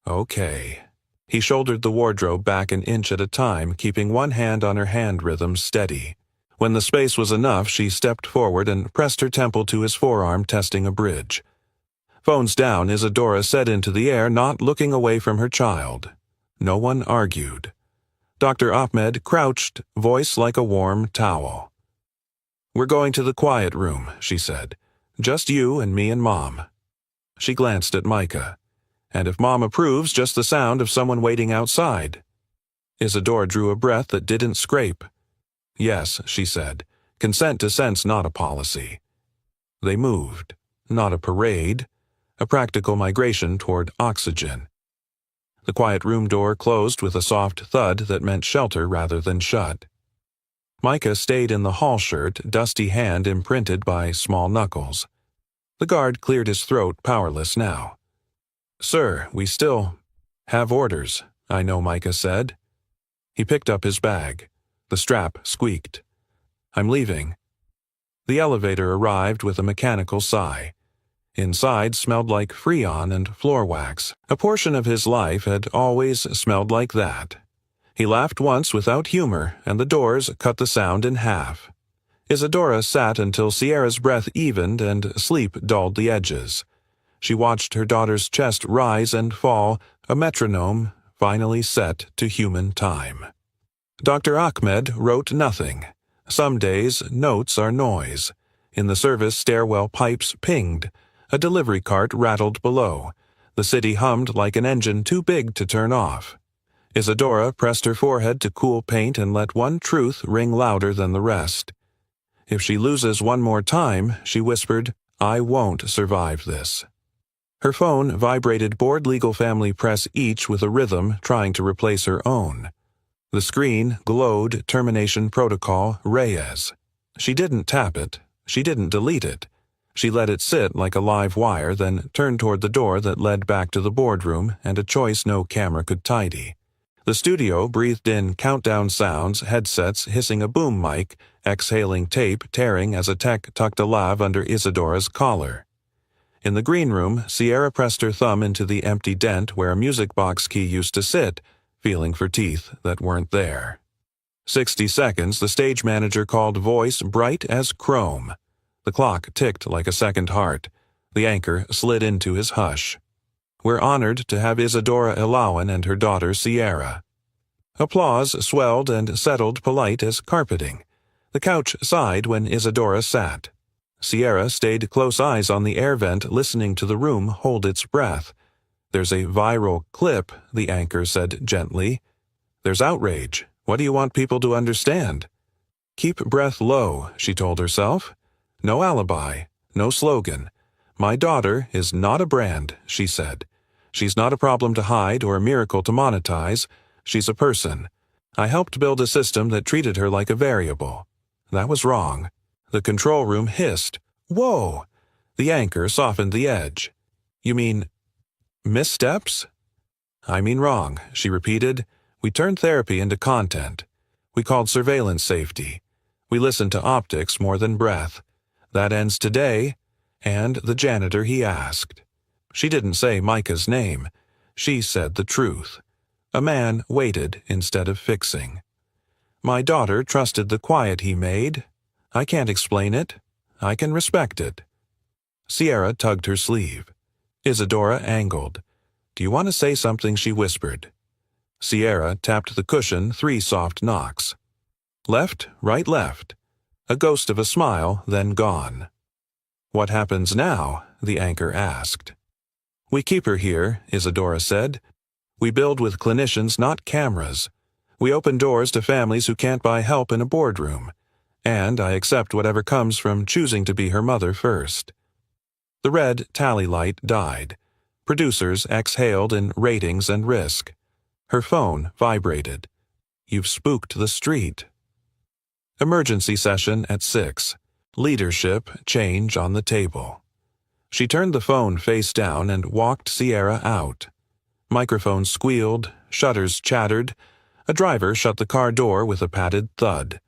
"Okay." He shouldered the wardrobe back an inch at a time, keeping one hand on her hand rhythm steady. When the space was enough, she stepped forward and pressed her temple to his forearm, testing a bridge. Phones down, Isadora said into the air, not looking away from her child. No one argued. Dr. Ahmed crouched, voice like a warm towel. "We're going to the quiet room," she said. "Just you and me and Mom." She glanced at Micah. "And if Mom approves, just the sound of someone waiting outside." Isadora drew a breath that didn't scrape. "Yes," she said. "Consent to sense, not a policy." They moved. Not a parade. A practical migration toward oxygen. The quiet room door closed with a soft thud that meant shelter rather than shut. Micah stayed in the hall shirt, dusty hand imprinted by small knuckles. The guard cleared his throat, powerless now. "Sir, we still have orders," I know Micah said. He picked up his bag. The strap squeaked. "I'm leaving." The elevator arrived with a mechanical sigh. Inside smelled like Freon and floor wax. A portion of his life had always smelled like that. He laughed once without humor, and the doors cut the sound in half. Isadora sat until Sierra's breath evened and sleep dulled the edges. She watched her daughter's chest rise and fall, a metronome finally set to human time. Dr. Ahmed wrote nothing. Some days, notes are noise. In the service, stairwell pipes pinged. A delivery cart rattled below. The city hummed like an engine too big to turn off. Isadora pressed her forehead to cool paint and let one truth ring louder than the rest. "If she loses one more time," she whispered, "I won't survive this." Her phone vibrated Board Legal Family Press each with a rhythm trying to replace her own. The screen glowed Termination Protocol Reyes. She didn't tap it. She didn't delete it. She let it sit like a live wire, then turned toward the door that led back to the boardroom and a choice no camera could tidy. The studio breathed in countdown sounds, headsets hissing a boom mic, exhaling tape tearing as a tech tucked a lav under Isadora's collar. In the green room, Sierra pressed her thumb into the empty dent where a music box key used to sit, feeling for teeth that weren't there. 60 seconds, the stage manager called, voice bright as chrome. The clock ticked like a second heart. The anchor slid into his hush. "We're honored to have Isadora Ilawan and her daughter Sierra." Applause swelled and settled polite as carpeting. The couch sighed when Isadora sat. Sierra stayed close eyes on the air vent, listening to the room hold its breath. "There's a viral clip," the anchor said gently. "There's outrage. What do you want people to understand?" "Keep breath low," she told herself. "No alibi. No slogan. My daughter is not a brand," she said. "She's not a problem to hide or a miracle to monetize. She's a person. I helped build a system that treated her like a variable. That was wrong." The control room hissed. "Whoa!" The anchor softened the edge. "You mean missteps?" "I mean wrong," she repeated. "We turned therapy into content. We called surveillance safety. We listened to optics more than breath. That ends today, and the janitor he asked." She didn't say Micah's name. She said the truth. A man waited instead of fixing. "My daughter trusted the quiet he made. I can't explain it. I can respect it." Sierra tugged her sleeve. Isadora angled. "Do you want to say something?" she whispered. Sierra tapped the cushion 3 soft knocks. Left, right, left. A ghost of a smile, then gone. "What happens now?" the anchor asked. "We keep her here," Isadora said. "We build with clinicians, not cameras. We open doors to families who can't buy help in a boardroom. And I accept whatever comes from choosing to be her mother first." The red tally light died. Producers exhaled in ratings and risk. Her phone vibrated. "You've spooked the street." Emergency session at 6. Leadership change on the table. She turned the phone face down and walked Sierra out. Microphones squealed, shutters chattered. A driver shut the car door with a padded thud.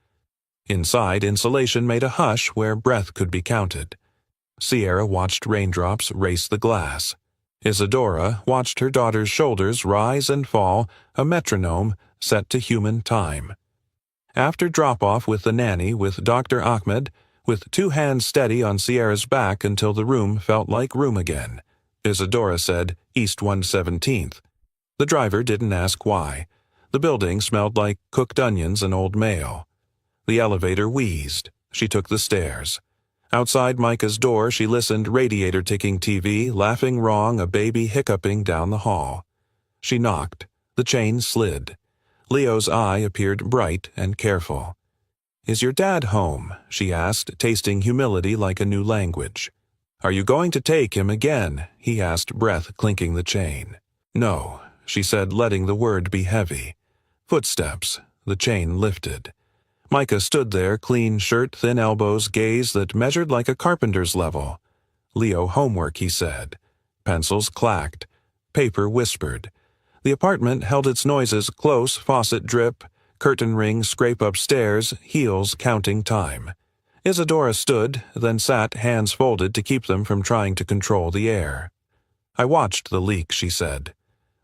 Inside, insulation made a hush where breath could be counted. Sierra watched raindrops race the glass. Isadora watched her daughter's shoulders rise and fall, a metronome set to human time. After drop-off with the nanny, with Dr. Ahmed, with 2 hands steady on Sierra's back until the room felt like room again, Isadora said, "East 117th." The driver didn't ask why. The building smelled like cooked onions and old mail. The elevator wheezed. She took the stairs. Outside Micah's door, she listened, radiator ticking TV, laughing wrong, a baby hiccuping down the hall. She knocked. The chain slid. Leo's eye appeared bright and careful. "Is your dad home?" she asked, tasting humility like a new language. "Are you going to take him again?" he asked, breath clinking the chain. "No," she said, letting the word be heavy. Footsteps. The chain lifted. Micah stood there, clean shirt, thin elbows, gaze that measured like a carpenter's level. "Leo, homework," he said. Pencils clacked. Paper whispered. The apartment held its noises close, faucet drip, curtain ring scrape upstairs, heels counting time. Isadora stood, then sat, hands folded to keep them from trying to control the air. "I watched the leak," she said.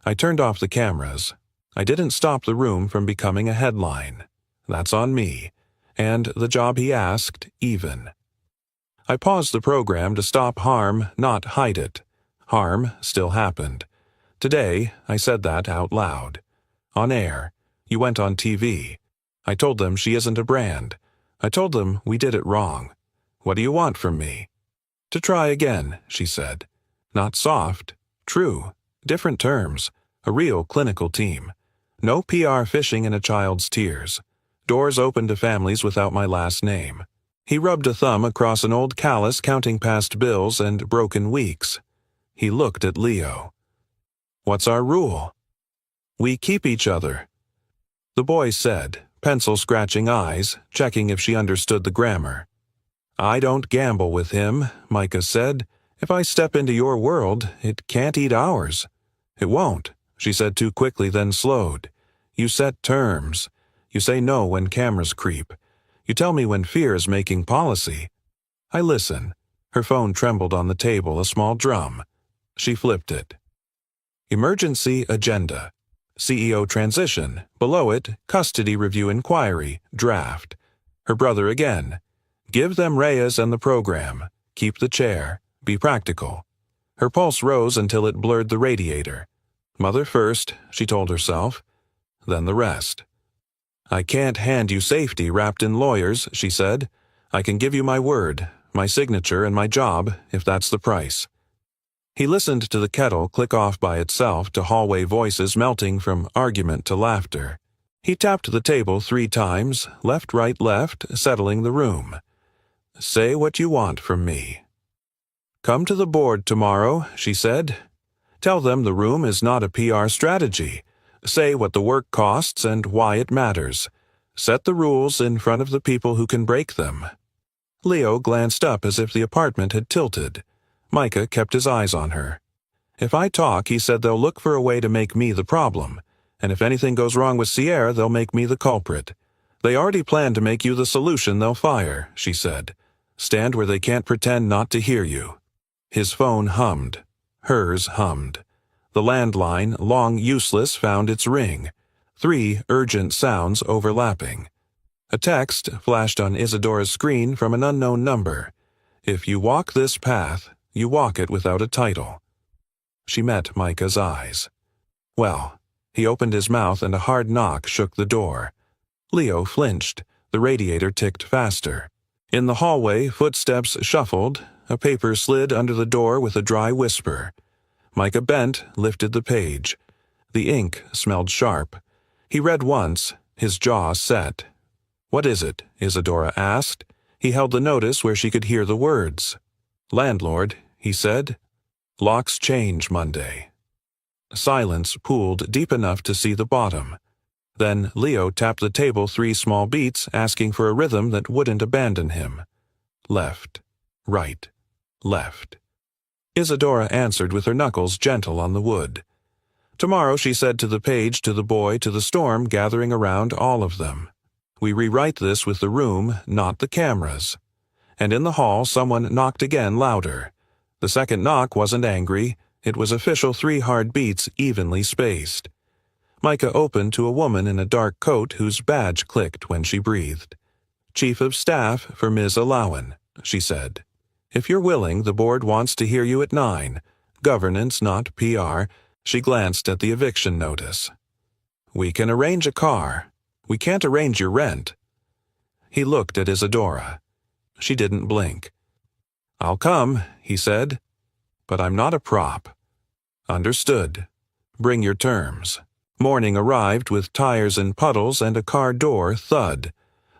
"I turned off the cameras. I didn't stop the room from becoming a headline. That's on me. And the job he asked, even. I paused the program to stop harm, not hide it. Harm still happened. Today, I said that out loud. On air. You went on TV. I told them she isn't a brand. I told them we did it wrong. What do you want from me?" "To try again," she said. "Not soft. True. Different terms. A real clinical team. No PR fishing in a child's tears. Doors open to families without my last name." He rubbed a thumb across an old callus, counting past bills and broken weeks. He looked at Leo. "What's our rule?" "We keep each other." The boy said, pencil-scratching eyes, checking if she understood the grammar. "I don't gamble with him," Micah said. "If I step into your world, it can't eat ours." "It won't," she said too quickly, then slowed. "You set terms. You say no when cameras creep. You tell me when fear is making policy. I listen." Her phone trembled on the table, a small drum. She flipped it. Emergency agenda. CEO transition. Below it, custody review inquiry, draft. Her brother again. "Give them Reyes and the program. Keep the chair. Be practical." Her pulse rose until it blurred the radiator. Mother first, she told herself. Then the rest. "I can't hand you safety wrapped in lawyers," she said. "I can give you my word, my signature and my job, if that's the price." He listened to the kettle click off by itself, to hallway voices melting from argument to laughter. He tapped the table 3 times, left, right, left, settling the room. "Say what you want from me." "Come to the board tomorrow," she said. "Tell them the room is not a PR strategy. Say what the work costs and why it matters. Set the rules in front of the people who can break them." Leo glanced up as if the apartment had tilted. Micah kept his eyes on her. "If I talk," he said, "they'll look for a way to make me the problem. And if anything goes wrong with Sierra, they'll make me the culprit. They already plan to make you the solution they'll fire," she said. "Stand where they can't pretend not to hear you." His phone hummed. Hers hummed. The landline, long useless, found its ring. 3 urgent sounds overlapping. A text flashed on Isadora's screen from an unknown number. "If you walk this path, you walk it without a title." She met Micah's eyes. "Well." He opened his mouth and a hard knock shook the door. Leo flinched. The radiator ticked faster. In the hallway, footsteps shuffled. A paper slid under the door with a dry whisper. Micah bent, lifted the page. The ink smelled sharp. He read once, his jaw set. "What is it?" Isadora asked. He held the notice where she could hear the words. "Landlord," he said. "Locks change Monday." Silence pooled deep enough to see the bottom. Then Leo tapped the table 3 small beats, asking for a rhythm that wouldn't abandon him. Left, right, left. Isadora answered with her knuckles gentle on the wood. "Tomorrow," she said to the page, to the boy, to the storm gathering around all of them. "We rewrite this with the room, not the cameras." And in the hall someone knocked again, louder. The second knock wasn't angry. It was official, 3 hard beats, evenly spaced. Micah opened to a woman in a dark coat whose badge clicked when she breathed. "Chief of Staff for Ms. Alawan," she said. "If you're willing, the board wants to hear you at 9. Governance, not PR." She glanced at the eviction notice. We can arrange a car. We can't arrange your rent. He looked at Isadora. She didn't blink. I'll come, he said, but I'm not a prop. Understood. Bring your terms. Morning arrived with tires in puddles and a car door thud.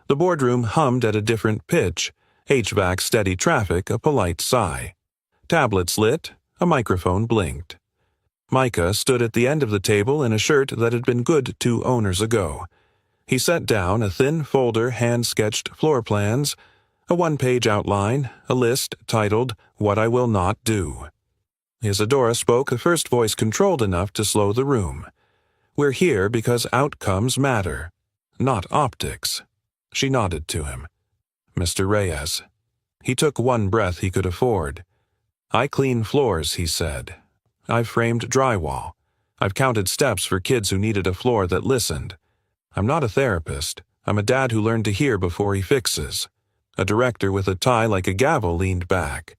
The boardroom hummed at a different pitch, HVAC steady traffic a polite sigh. Tablets lit, a microphone blinked. Micah stood at the end of the table in a shirt that had been good 2 owners ago. He set down a thin folder hand-sketched floor plans, a 1-page outline, a list titled, What I Will Not Do. Isadora spoke, the first voice controlled enough to slow the room. We're here because outcomes matter, not optics. She nodded to him. Mr. Reyes. He took one breath he could afford. I clean floors, he said. I've framed drywall. I've counted steps for kids who needed a floor that listened. I'm not a therapist. I'm a dad who learned to hear before he fixes. A director with a tie like a gavel leaned back.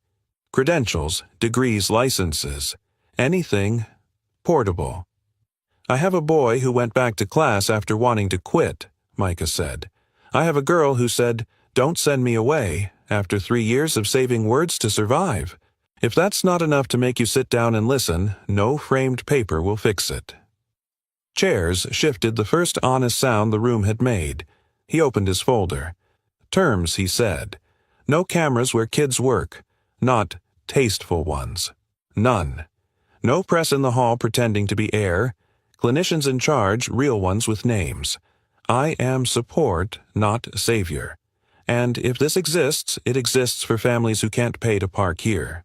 Credentials, degrees, licenses. Anything portable. I have a boy who went back to class after wanting to quit, Micah said. I have a girl who said, don't send me away, after 3 years of saving words to survive. If that's not enough to make you sit down and listen, no framed paper will fix it. Chairs shifted the first honest sound the room had made. He opened his folder. Terms, he said. No cameras where kids work. Not tasteful ones. None. No press in the hall pretending to be air. Clinicians in charge, real ones with names. I am support, not savior. And if this exists, it exists for families who can't pay to park here.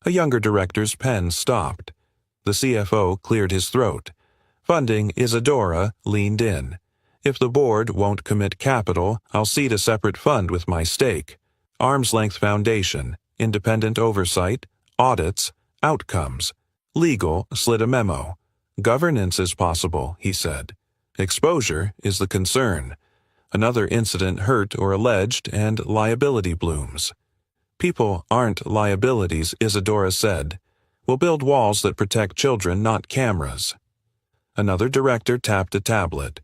A younger director's pen stopped. The CFO cleared his throat. Funding Isadora leaned in. If the board won't commit capital, I'll seed a separate fund with my stake. Arm's-length foundation, independent oversight, audits, outcomes. Legal slid a memo. Governance is possible, he said. Exposure is the concern. Another incident hurt or alleged, and liability blooms. People aren't liabilities, Isadora said. We'll build walls that protect children, not cameras. Another director tapped a tablet.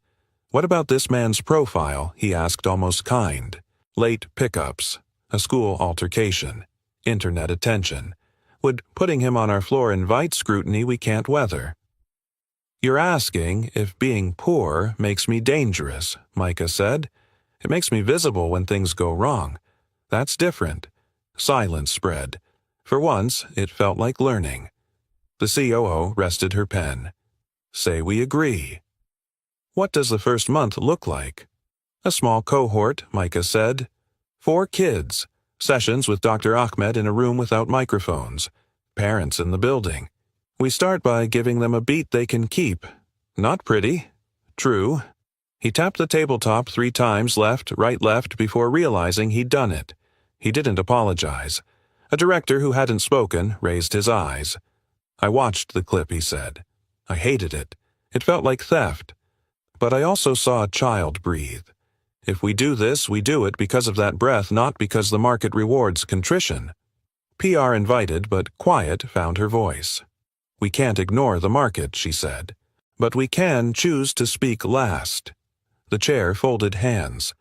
What about this man's profile? He asked, almost kind. Late pickups, a school altercation, internet attention. Would putting him on our floor invite scrutiny we can't weather? You're asking if being poor makes me dangerous, Micah said. It makes me visible when things go wrong. That's different. Silence spread. For once, it felt like learning. The COO rested her pen. Say we agree. What does the first month look like? A small cohort, Micah said. 4 kids. Sessions with Dr. Ahmed in a room without microphones. Parents in the building. We start by giving them a beat they can keep. Not pretty. True. He tapped the tabletop 3 times left, left before realizing he'd done it. He didn't apologize. A director who hadn't spoken raised his eyes. I watched the clip, he said. I hated it. It felt like theft. But I also saw a child breathe. If we do this, we do it because of that breath, not because the market rewards contrition. PR invited but quiet found her voice. We can't ignore the market, she said. But we can choose to speak last. The chair folded hands.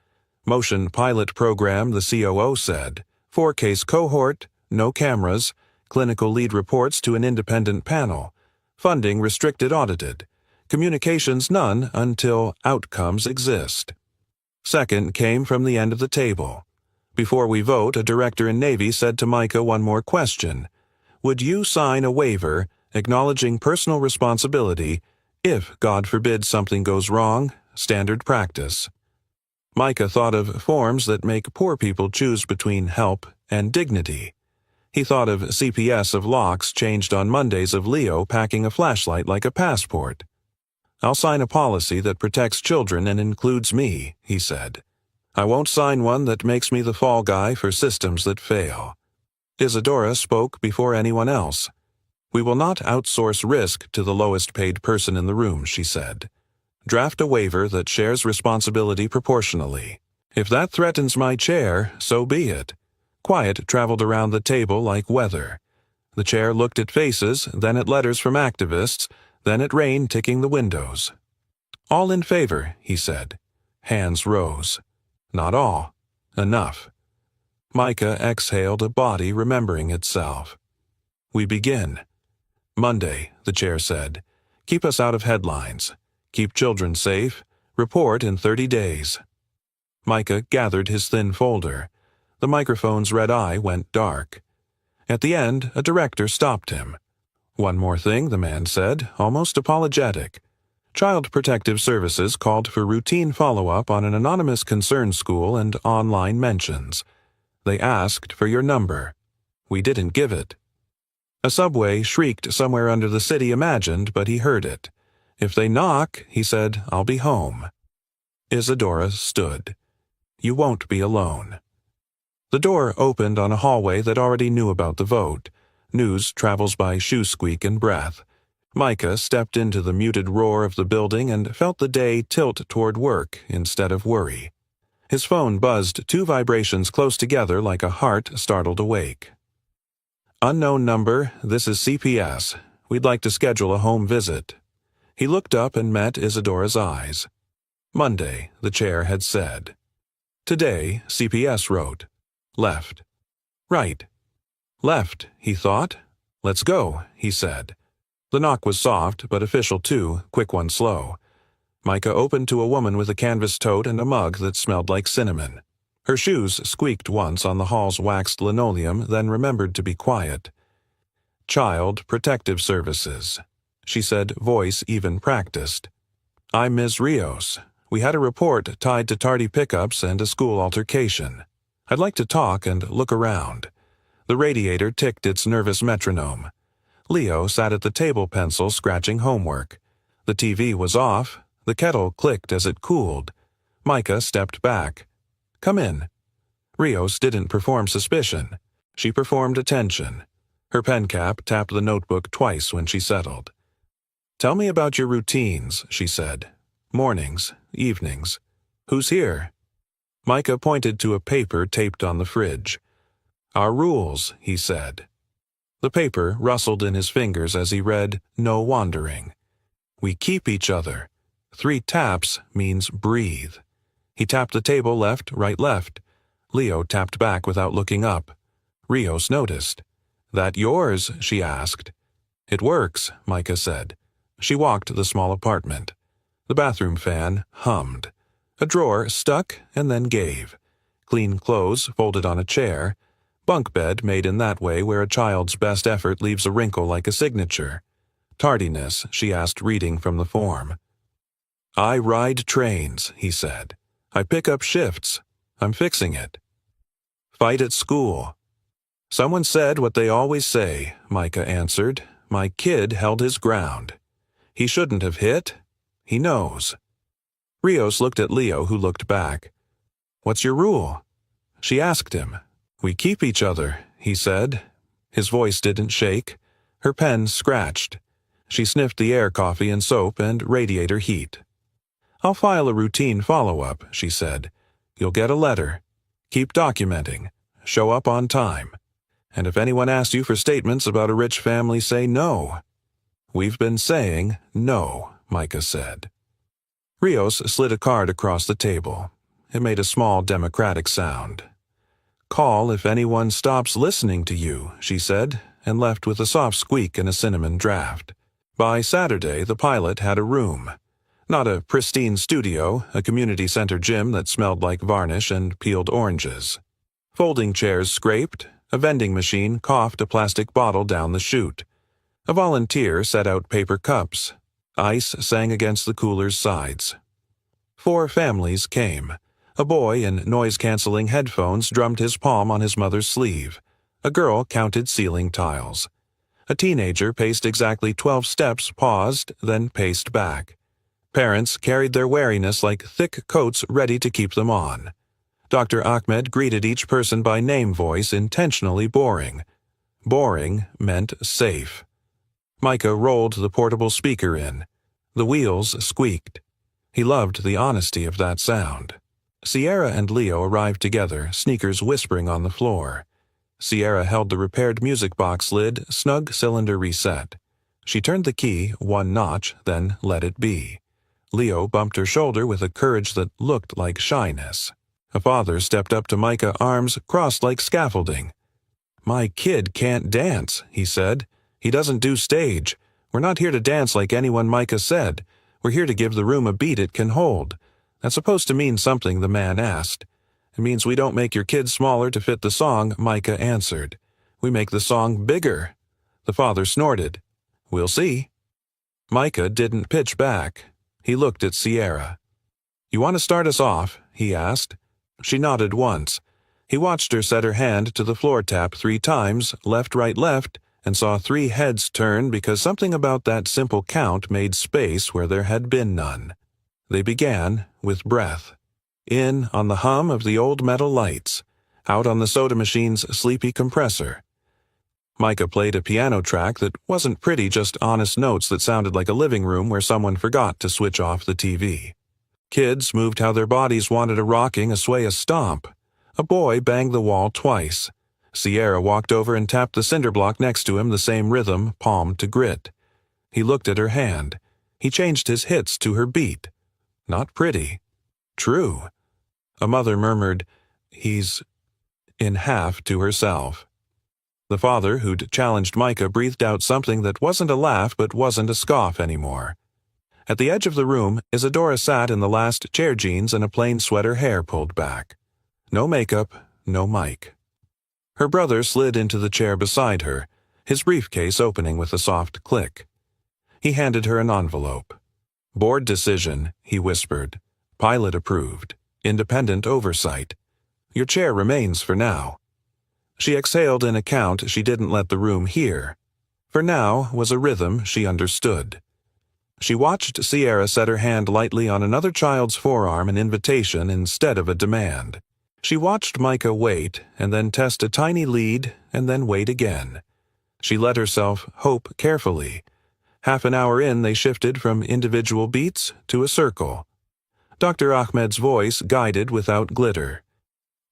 Motion pilot program, the COO said. 4-case cohort, no cameras, clinical lead reports to an independent panel. Funding restricted audited. Communications none until outcomes exist. Second came from the end of the table. Before we vote, a director in Navy said to Micah one more question. Would you sign a waiver acknowledging personal responsibility if, God forbid, something goes wrong, standard practice? Micah thought of forms that make poor people choose between help and dignity. He thought of CPS of locks changed on Mondays of Leo packing a flashlight like a passport. I'll sign a policy that protects children and includes me, he said. I won't sign one that makes me the fall guy for systems that fail. Isadora spoke before anyone else. We will not outsource risk to the lowest paid person in the room, she said. Draft a waiver that shares responsibility proportionally. If that threatens my chair, so be it. Quiet traveled around the table like weather. The chair looked at faces, then at letters from activists, then at rain ticking the windows. All in favor, he said. Hands rose. Not all. Enough. Micah exhaled, a body remembering itself. We begin. Monday, the chair said. Keep us out of headlines. Keep children safe. Report in 30 days. Micah gathered his thin folder. The microphone's red eye went dark. At the end, a director stopped him. One more thing, the man said, almost apologetic. Child Protective Services called for routine follow-up on an anonymous concern school and online mentions. They asked for your number. We didn't give it. A subway shrieked somewhere under the city imagined, but he heard it. If they knock, he said, I'll be home. Isadora stood. You won't be alone. The door opened on a hallway that already knew about the vote. News travels by shoe squeak and breath. Micah stepped into the muted roar of the building and felt the day tilt toward work instead of worry. His phone buzzed 2 vibrations close together like a heart startled awake. Unknown number, this is CPS. We'd like to schedule a home visit. He looked up and met Isadora's eyes. Monday, the chair had said. Today, CPS wrote. Left. Right. Left, he thought. Let's go, he said. The knock was soft, but official too, quick one slow. Micah opened to a woman with a canvas tote and a mug that smelled like cinnamon. Her shoes squeaked once on the hall's waxed linoleum, then remembered to be quiet. Child Protective Services, she said, voice even practiced. I'm Ms. Rios. We had a report tied to tardy pickups and a school altercation. I'd like to talk and look around. The radiator ticked its nervous metronome. Leo sat at the table pencil scratching homework. The TV was off. The kettle clicked as it cooled. Micah stepped back. Come in. Rios didn't perform suspicion. She performed attention. Her pen cap tapped the notebook twice when she settled. Tell me about your routines, she said. Mornings, evenings. Who's here? Micah pointed to a paper taped on the fridge. Our rules, he said. The paper rustled in his fingers as he read, No wandering. We keep each other. 3 taps means breathe. He tapped the table left, right, left. Leo tapped back without looking up. Rios noticed. That yours? She asked. It works, Micah said. She walked the small apartment. The bathroom fan hummed. A drawer stuck and then gave. Clean clothes folded on a chair. Bunk bed made in that way where a child's best effort leaves a wrinkle like a signature. Tardiness, she asked, reading from the form. I ride trains, he said. I pick up shifts. I'm fixing it. Fight at school. Someone said what they always say, Micah answered. My kid held his ground. He shouldn't have hit. He knows. Rios looked at Leo, who looked back. What's your rule? She asked him. We keep each other, he said. His voice didn't shake. Her pen scratched. She sniffed the air, coffee and soap, and radiator heat. I'll file a routine follow-up, she said. You'll get a letter. Keep documenting. Show up on time. And if anyone asks you for statements about a rich family, say no. We've been saying no, Micah said. Rios slid a card across the table. It made a small democratic sound. Call if anyone stops listening to you, she said, and left with a soft squeak and a cinnamon draft. By Saturday, the pilot had a room. Not a pristine studio, a community center gym that smelled like varnish and peeled oranges. Folding chairs scraped, a vending machine coughed a plastic bottle down the chute. A volunteer set out paper cups. Ice sang against the cooler's sides. 4 families came. A boy in noise-canceling headphones drummed his palm on his mother's sleeve. A girl counted ceiling tiles. A teenager paced exactly 12 steps, paused, then paced back. Parents carried their wariness like thick coats ready to keep them on. Dr. Ahmed greeted each person by name voice, intentionally boring. Boring meant safe. Micah rolled the portable speaker in. The wheels squeaked. He loved the honesty of that sound. Sierra and Leo arrived together, sneakers whispering on the floor. Sierra held the repaired music box lid, snug cylinder reset. She turned the key 1 notch, then let it be. Leo bumped her shoulder with a courage that looked like shyness. A father stepped up to Micah, arms crossed like scaffolding. "My kid can't dance," he said. "He doesn't do stage. We're not here to dance like anyone," Micah said. "We're here to give the room a beat it can hold." "That's supposed to mean something," the man asked. "It means we don't make your kids smaller to fit the song," Micah answered. "We make the song bigger." The father snorted. "We'll see." Micah didn't pitch back. He looked at Sierra. "You want to start us off?" he asked. She nodded once. He watched her set her hand to the floor tap 3 times, left, right, left, and saw 3 heads turn because something about that simple count made space where there had been none. They began with breath. In on the hum of the old metal lights, out on the soda machine's sleepy compressor. Micah played a piano track that wasn't pretty, just honest notes that sounded like a living room where someone forgot to switch off the TV. Kids moved how their bodies wanted, a rocking, a sway, a stomp. A boy banged the wall twice. Sierra walked over and tapped the cinder block next to him, the same rhythm, palm to grit. He looked at her hand. He changed his hits to her beat. Not pretty. True. A mother murmured, "He's in half," to herself. The father, who'd challenged Micah, breathed out something that wasn't a laugh but wasn't a scoff anymore. At the edge of the room, Isadora sat in the last chair jeans and a plain sweater, hair pulled back. No makeup, no mic. Her brother slid into the chair beside her, his briefcase opening with a soft click. He handed her an envelope. "Board decision," he whispered. "Pilot approved. Independent oversight. Your chair remains for now." She exhaled in account she didn't let the room hear. For now was a rhythm she understood. She watched Sierra set her hand lightly on another child's forearm, an invitation instead of a demand. She watched Micah wait, and then test a tiny lead, and then wait again. She let herself hope carefully. Half an hour in, they shifted from individual beats to a circle. Dr. Ahmed's voice guided without glitter.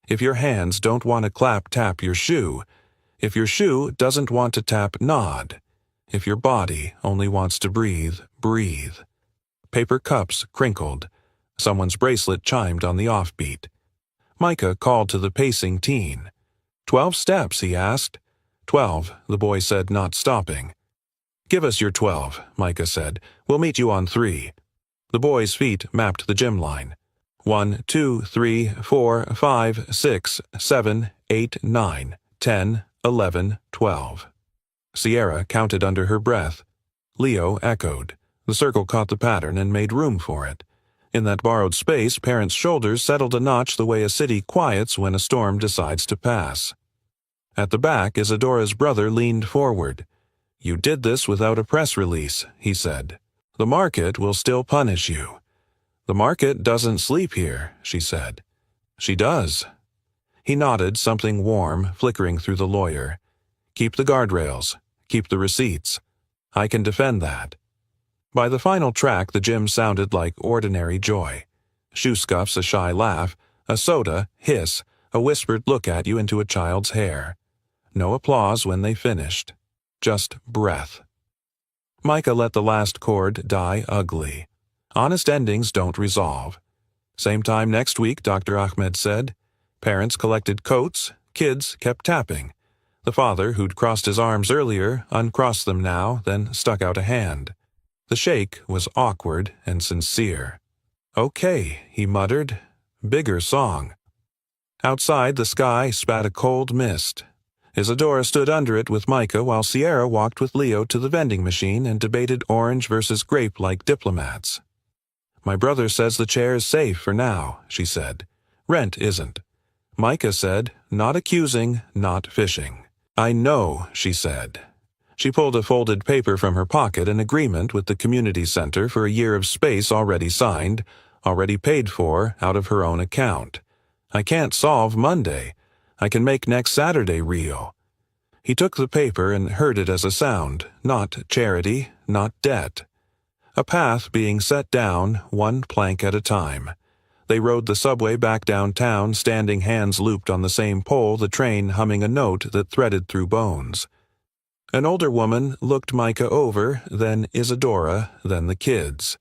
"If your hands don't want to clap, tap your shoe. If your shoe doesn't want to tap, nod. If your body only wants to breathe, breathe." Paper cups crinkled. Someone's bracelet chimed on the offbeat. Micah called to the pacing teen. 12 steps, he asked. 12, the boy said, not stopping. "Give us your 12, Micah said. "We'll meet you on 3. The boy's feet mapped the gym line. 1, 2, 3, 4, 5, 6, 7, 8, 9, 10, 11, 12. Sierra counted under her breath. Leo echoed. The circle caught the pattern and made room for it. In that borrowed space, parents' shoulders settled a notch the way a city quiets when a storm decides to pass. At the back, Isadora's brother leaned forward. "You did this without a press release," he said. "The market will still punish you." "The market doesn't sleep here," she said. "She does." He nodded, something warm flickering through the lawyer. "Keep the guardrails. Keep the receipts. I can defend that." By the final track, the gym sounded like ordinary joy. Shoe scuffs, a shy laugh, a soda, hiss, a whispered look at you into a child's hair. No applause when they finished. Just breath. Micah let the last chord die ugly. Honest endings don't resolve. Same time next week, Dr. Ahmed said. Parents collected coats, kids kept tapping. The father, who'd crossed his arms earlier, uncrossed them now, then stuck out a hand. The shake was awkward and sincere. "Okay," he muttered. "Bigger song." Outside, the sky spat a cold mist. Isadora stood under it with Micah while Sierra walked with Leo to the vending machine and debated orange versus grape like diplomats. "My brother says the chair is safe for now," she said. "Rent isn't." Micah said, not accusing, not fishing. "I know," she said. She pulled a folded paper from her pocket, an agreement with the community center for a year of space already signed, already paid for, out of her own account. "I can't solve Monday. I can make next Saturday real." He took the paper and heard it as a sound, not charity, not debt. A path being set down, one plank at a time. They rode the subway back downtown, standing hands looped on the same pole, the train humming a note that threaded through bones. An older woman looked Micah over, then Isadora, then the kids.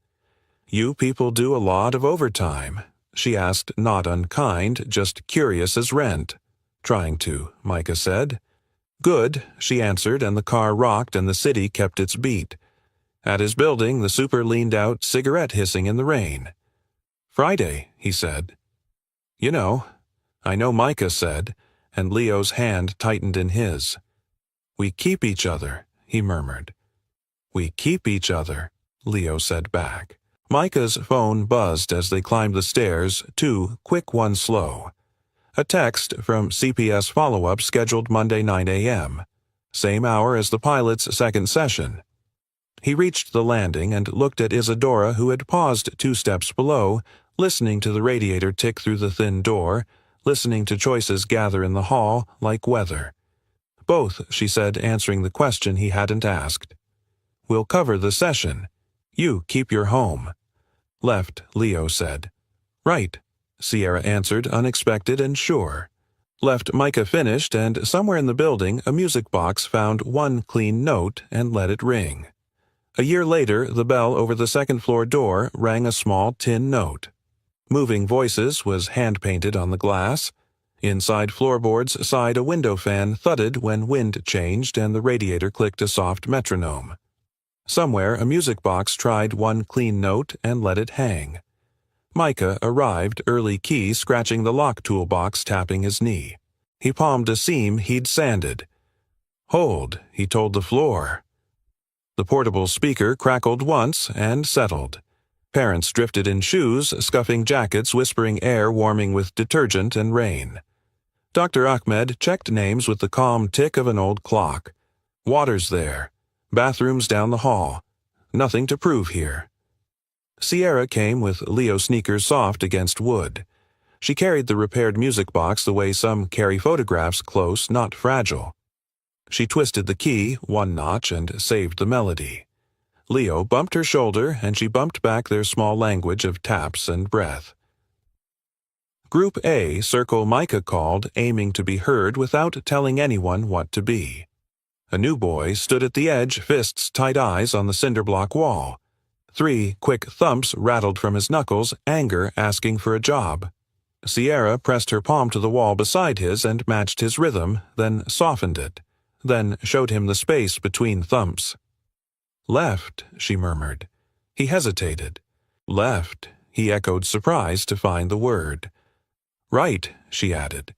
You people do a lot of overtime, she asked, not unkind, just curious as rent. Trying to, Micah said. Good, she answered, and the car rocked and the city kept its beat. At his building, the super leaned out, cigarette hissing in the rain. Friday, he said. You know, I know, Micah said, and Leo's hand tightened in his. We keep each other, he murmured. We keep each other, Leo said back. Micah's phone buzzed as they climbed the stairs, 2 quick, 1 slow. A text from CPS follow-up scheduled Monday 9 a.m., same hour as the pilot's second session. He reached the landing and looked at Isadora, who had paused 2 steps below, listening to the radiator tick through the thin door, listening to choices gather in the hall like weather. Both, she said, answering the question he hadn't asked. We'll cover the session. You keep your home. Left, Leo said. Right, Sierra answered, unexpected and sure. Left, Micah finished, and somewhere in the building a music box found 1 clean note and let it ring. A year later, the bell over the second-floor door rang a small tin note. Moving Voices was hand-painted on the glass. Inside floorboards side a window fan thudded when wind changed and the radiator clicked a soft metronome. Somewhere a music box tried 1 clean note and let it hang. Micah arrived, early key scratching the lock toolbox, tapping his knee. He palmed a seam he'd sanded. Hold, he told the floor. The portable speaker crackled once and settled. Parents drifted in shoes, scuffing jackets, whispering air warming with detergent and rain. Dr. Ahmed checked names with the calm tick of an old clock. Water's there. Bathrooms down the hall. Nothing to prove here. Sierra came with Leo sneakers soft against wood. She carried the repaired music box the way some carry photographs, close, not fragile. She twisted the key 1 notch and saved the melody. Leo bumped her shoulder, and she bumped back their small language of taps and breath. Group A, circle Micah called, aiming to be heard without telling anyone what to be. A new boy stood at the edge, fists tight, eyes on the cinder-block wall. 3 quick thumps rattled from his knuckles, anger asking for a job. Sierra pressed her palm to the wall beside his and matched his rhythm, then softened it, then showed him the space between thumps. Left, she murmured. He hesitated. Left, he echoed, surprised to find the word. Right, she added.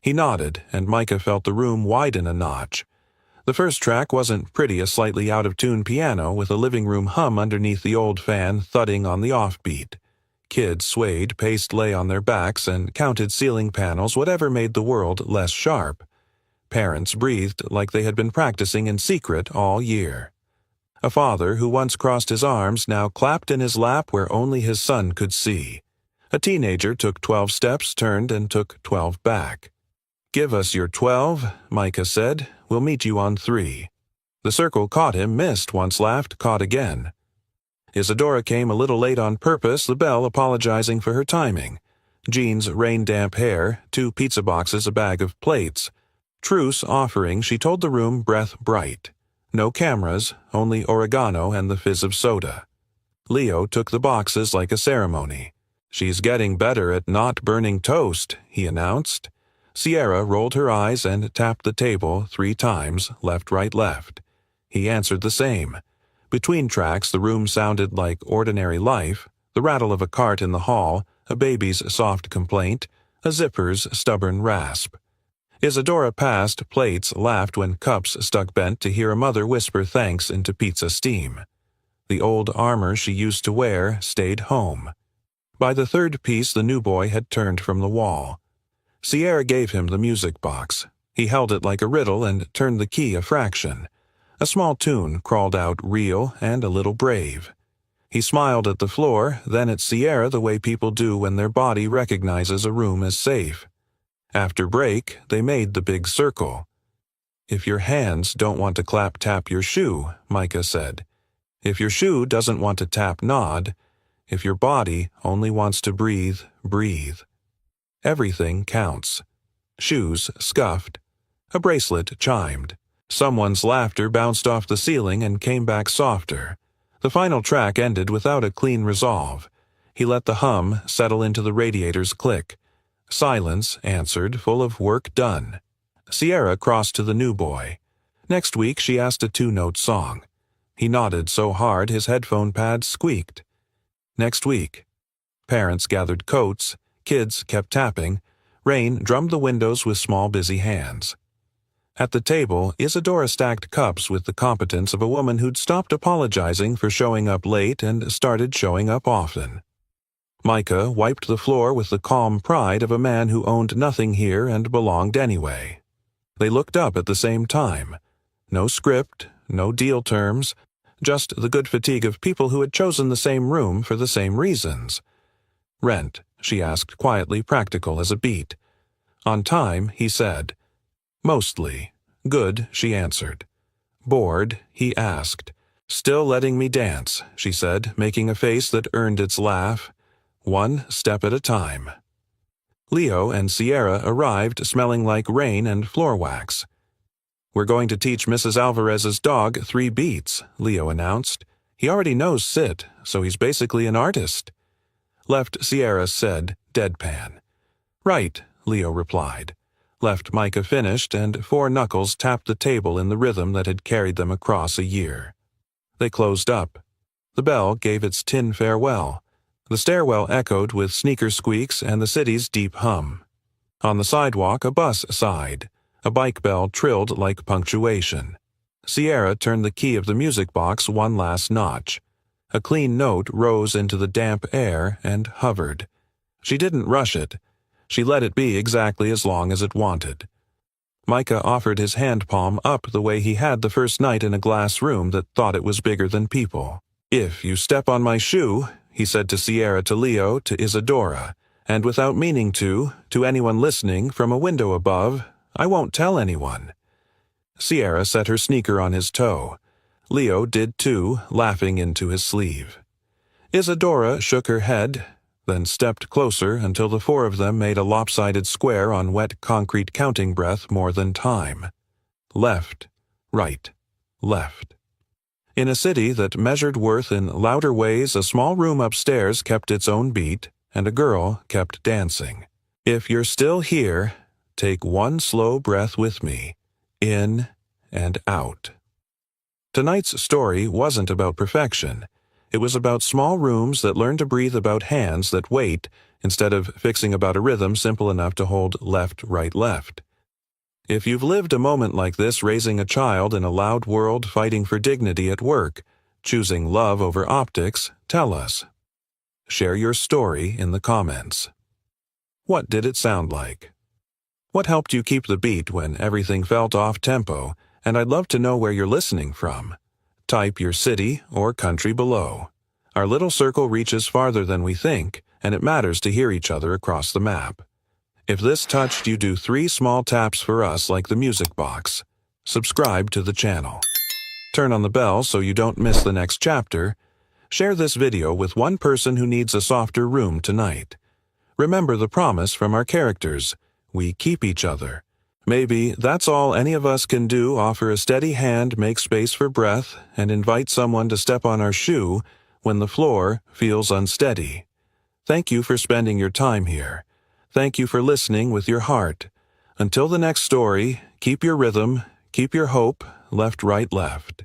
He nodded, and Micah felt the room widen a notch. The first track wasn't pretty, a slightly out-of-tune piano with a living room hum underneath the old fan thudding on the offbeat. Kids swayed, paced lay on their backs, and counted ceiling panels, whatever made the world less sharp. Parents breathed like they had been practicing in secret all year. A father who once crossed his arms now clapped in his lap where only his son could see. A teenager took 12 steps, turned, and took 12 back. Give us your 12, Micah said. We'll meet you on 3. The circle caught him, missed, once laughed, caught again. Isadora came a little late on purpose, the bell apologizing for her timing. Jean's rain-damp hair, 2 pizza boxes, a bag of plates. Truce offering, she told the room, breath bright. No cameras, only oregano and the fizz of soda. Leo took the boxes like a ceremony. She's getting better at not burning toast, he announced. Sierra rolled her eyes and tapped the table 3 times, left, right, left. He answered the same. Between tracks, the room sounded like ordinary life, the rattle of a cart in the hall, a baby's soft complaint, a zipper's stubborn rasp. Isadora passed plates, laughed when cups stuck bent to hear a mother whisper thanks into pizza steam. The old armor she used to wear stayed home. By the 3rd piece, the new boy had turned from the wall. Sierra gave him the music box. He held it like a riddle and turned the key a fraction. A small tune crawled out, real and a little brave. He smiled at the floor, then at Sierra the way people do when their body recognizes a room as safe. After break, they made the big circle. If your hands don't want to clap, tap your shoe, Micah said. If your shoe doesn't want to tap, nod. If your body only wants to breathe, breathe. Everything counts. Shoes scuffed. A bracelet chimed. Someone's laughter bounced off the ceiling and came back softer. The final track ended without a clean resolve. He let the hum settle into the radiator's click. Silence answered, full of work done. Sierra crossed to the new boy. Next week she asked a two-note song. He nodded so hard his headphone pad squeaked. Next week. Parents gathered coats, kids kept tapping, Rain drummed the windows with small busy hands. At the table, Isadora stacked cups with the competence of a woman who'd stopped apologizing for showing up late and started showing up often. Micah wiped the floor with the calm pride of a man who owned nothing here and belonged anyway. They looked up at the same time. No script, no deal terms, just the good fatigue of people who had chosen the same room for the same reasons. Rent, she asked quietly, practical as a beat. On time, he said. Mostly. Good, she answered. Bored, he asked. Still letting me dance, she said, making a face that earned its laugh. One step at a time. Leo and Sierra arrived smelling like rain and floor wax. We're going to teach Mrs. Alvarez's dog 3 beats, Leo announced. He already knows sit, so he's basically an artist. Left Sierra said, deadpan. Right, Leo replied. Left Micah finished, and 4 knuckles tapped the table in the rhythm that had carried them across a year. They closed up. The bell gave its tin farewell. The stairwell echoed with sneaker squeaks and the city's deep hum. On the sidewalk, a bus sighed. A bike bell trilled like punctuation. Sierra turned the key of the music box one last notch. A clean note rose into the damp air and hovered. She didn't rush it. She let it be exactly as long as it wanted. Micah offered his hand palm up the way he had the first night in a glass room that thought it was bigger than people. If you step on my shoe, he said to Sierra, to Leo, to Isadora, and without meaning to anyone listening from a window above, I won't tell anyone. Sierra set her sneaker on his toe. Leo did too, laughing into his sleeve. Isadora shook her head, then stepped closer until the 4 of them made a lopsided square on wet concrete counting breath more than time. Left, right, left. In a city that measured worth in louder ways, a small room upstairs kept its own beat, and a girl kept dancing. If you're still here, take one slow breath with me, in and out. Tonight's story wasn't about perfection. It was about small rooms that learn to breathe, about hands that wait, instead of fixing about a rhythm simple enough to hold left, right, left. If you've lived a moment like this, raising a child in a loud world, fighting for dignity at work, choosing love over optics, tell us. Share your story in the comments. What did it sound like? What helped you keep the beat when everything felt off tempo? And I'd love to know where you're listening from. Type your city or country below. Our little circle reaches farther than we think, and it matters to hear each other across the map. If this touched you, do 3 small taps for us like the music box. Subscribe to the channel. Turn on the bell so you don't miss the next chapter. Share this video with one person who needs a softer room tonight. Remember the promise from our characters. We keep each other. Maybe that's all any of us can do, offer a steady hand, make space for breath, and invite someone to step on our shoe when the floor feels unsteady. Thank you for spending your time here. Thank you for listening with your heart. Until the next story, keep your rhythm, keep your hope, left, right, left.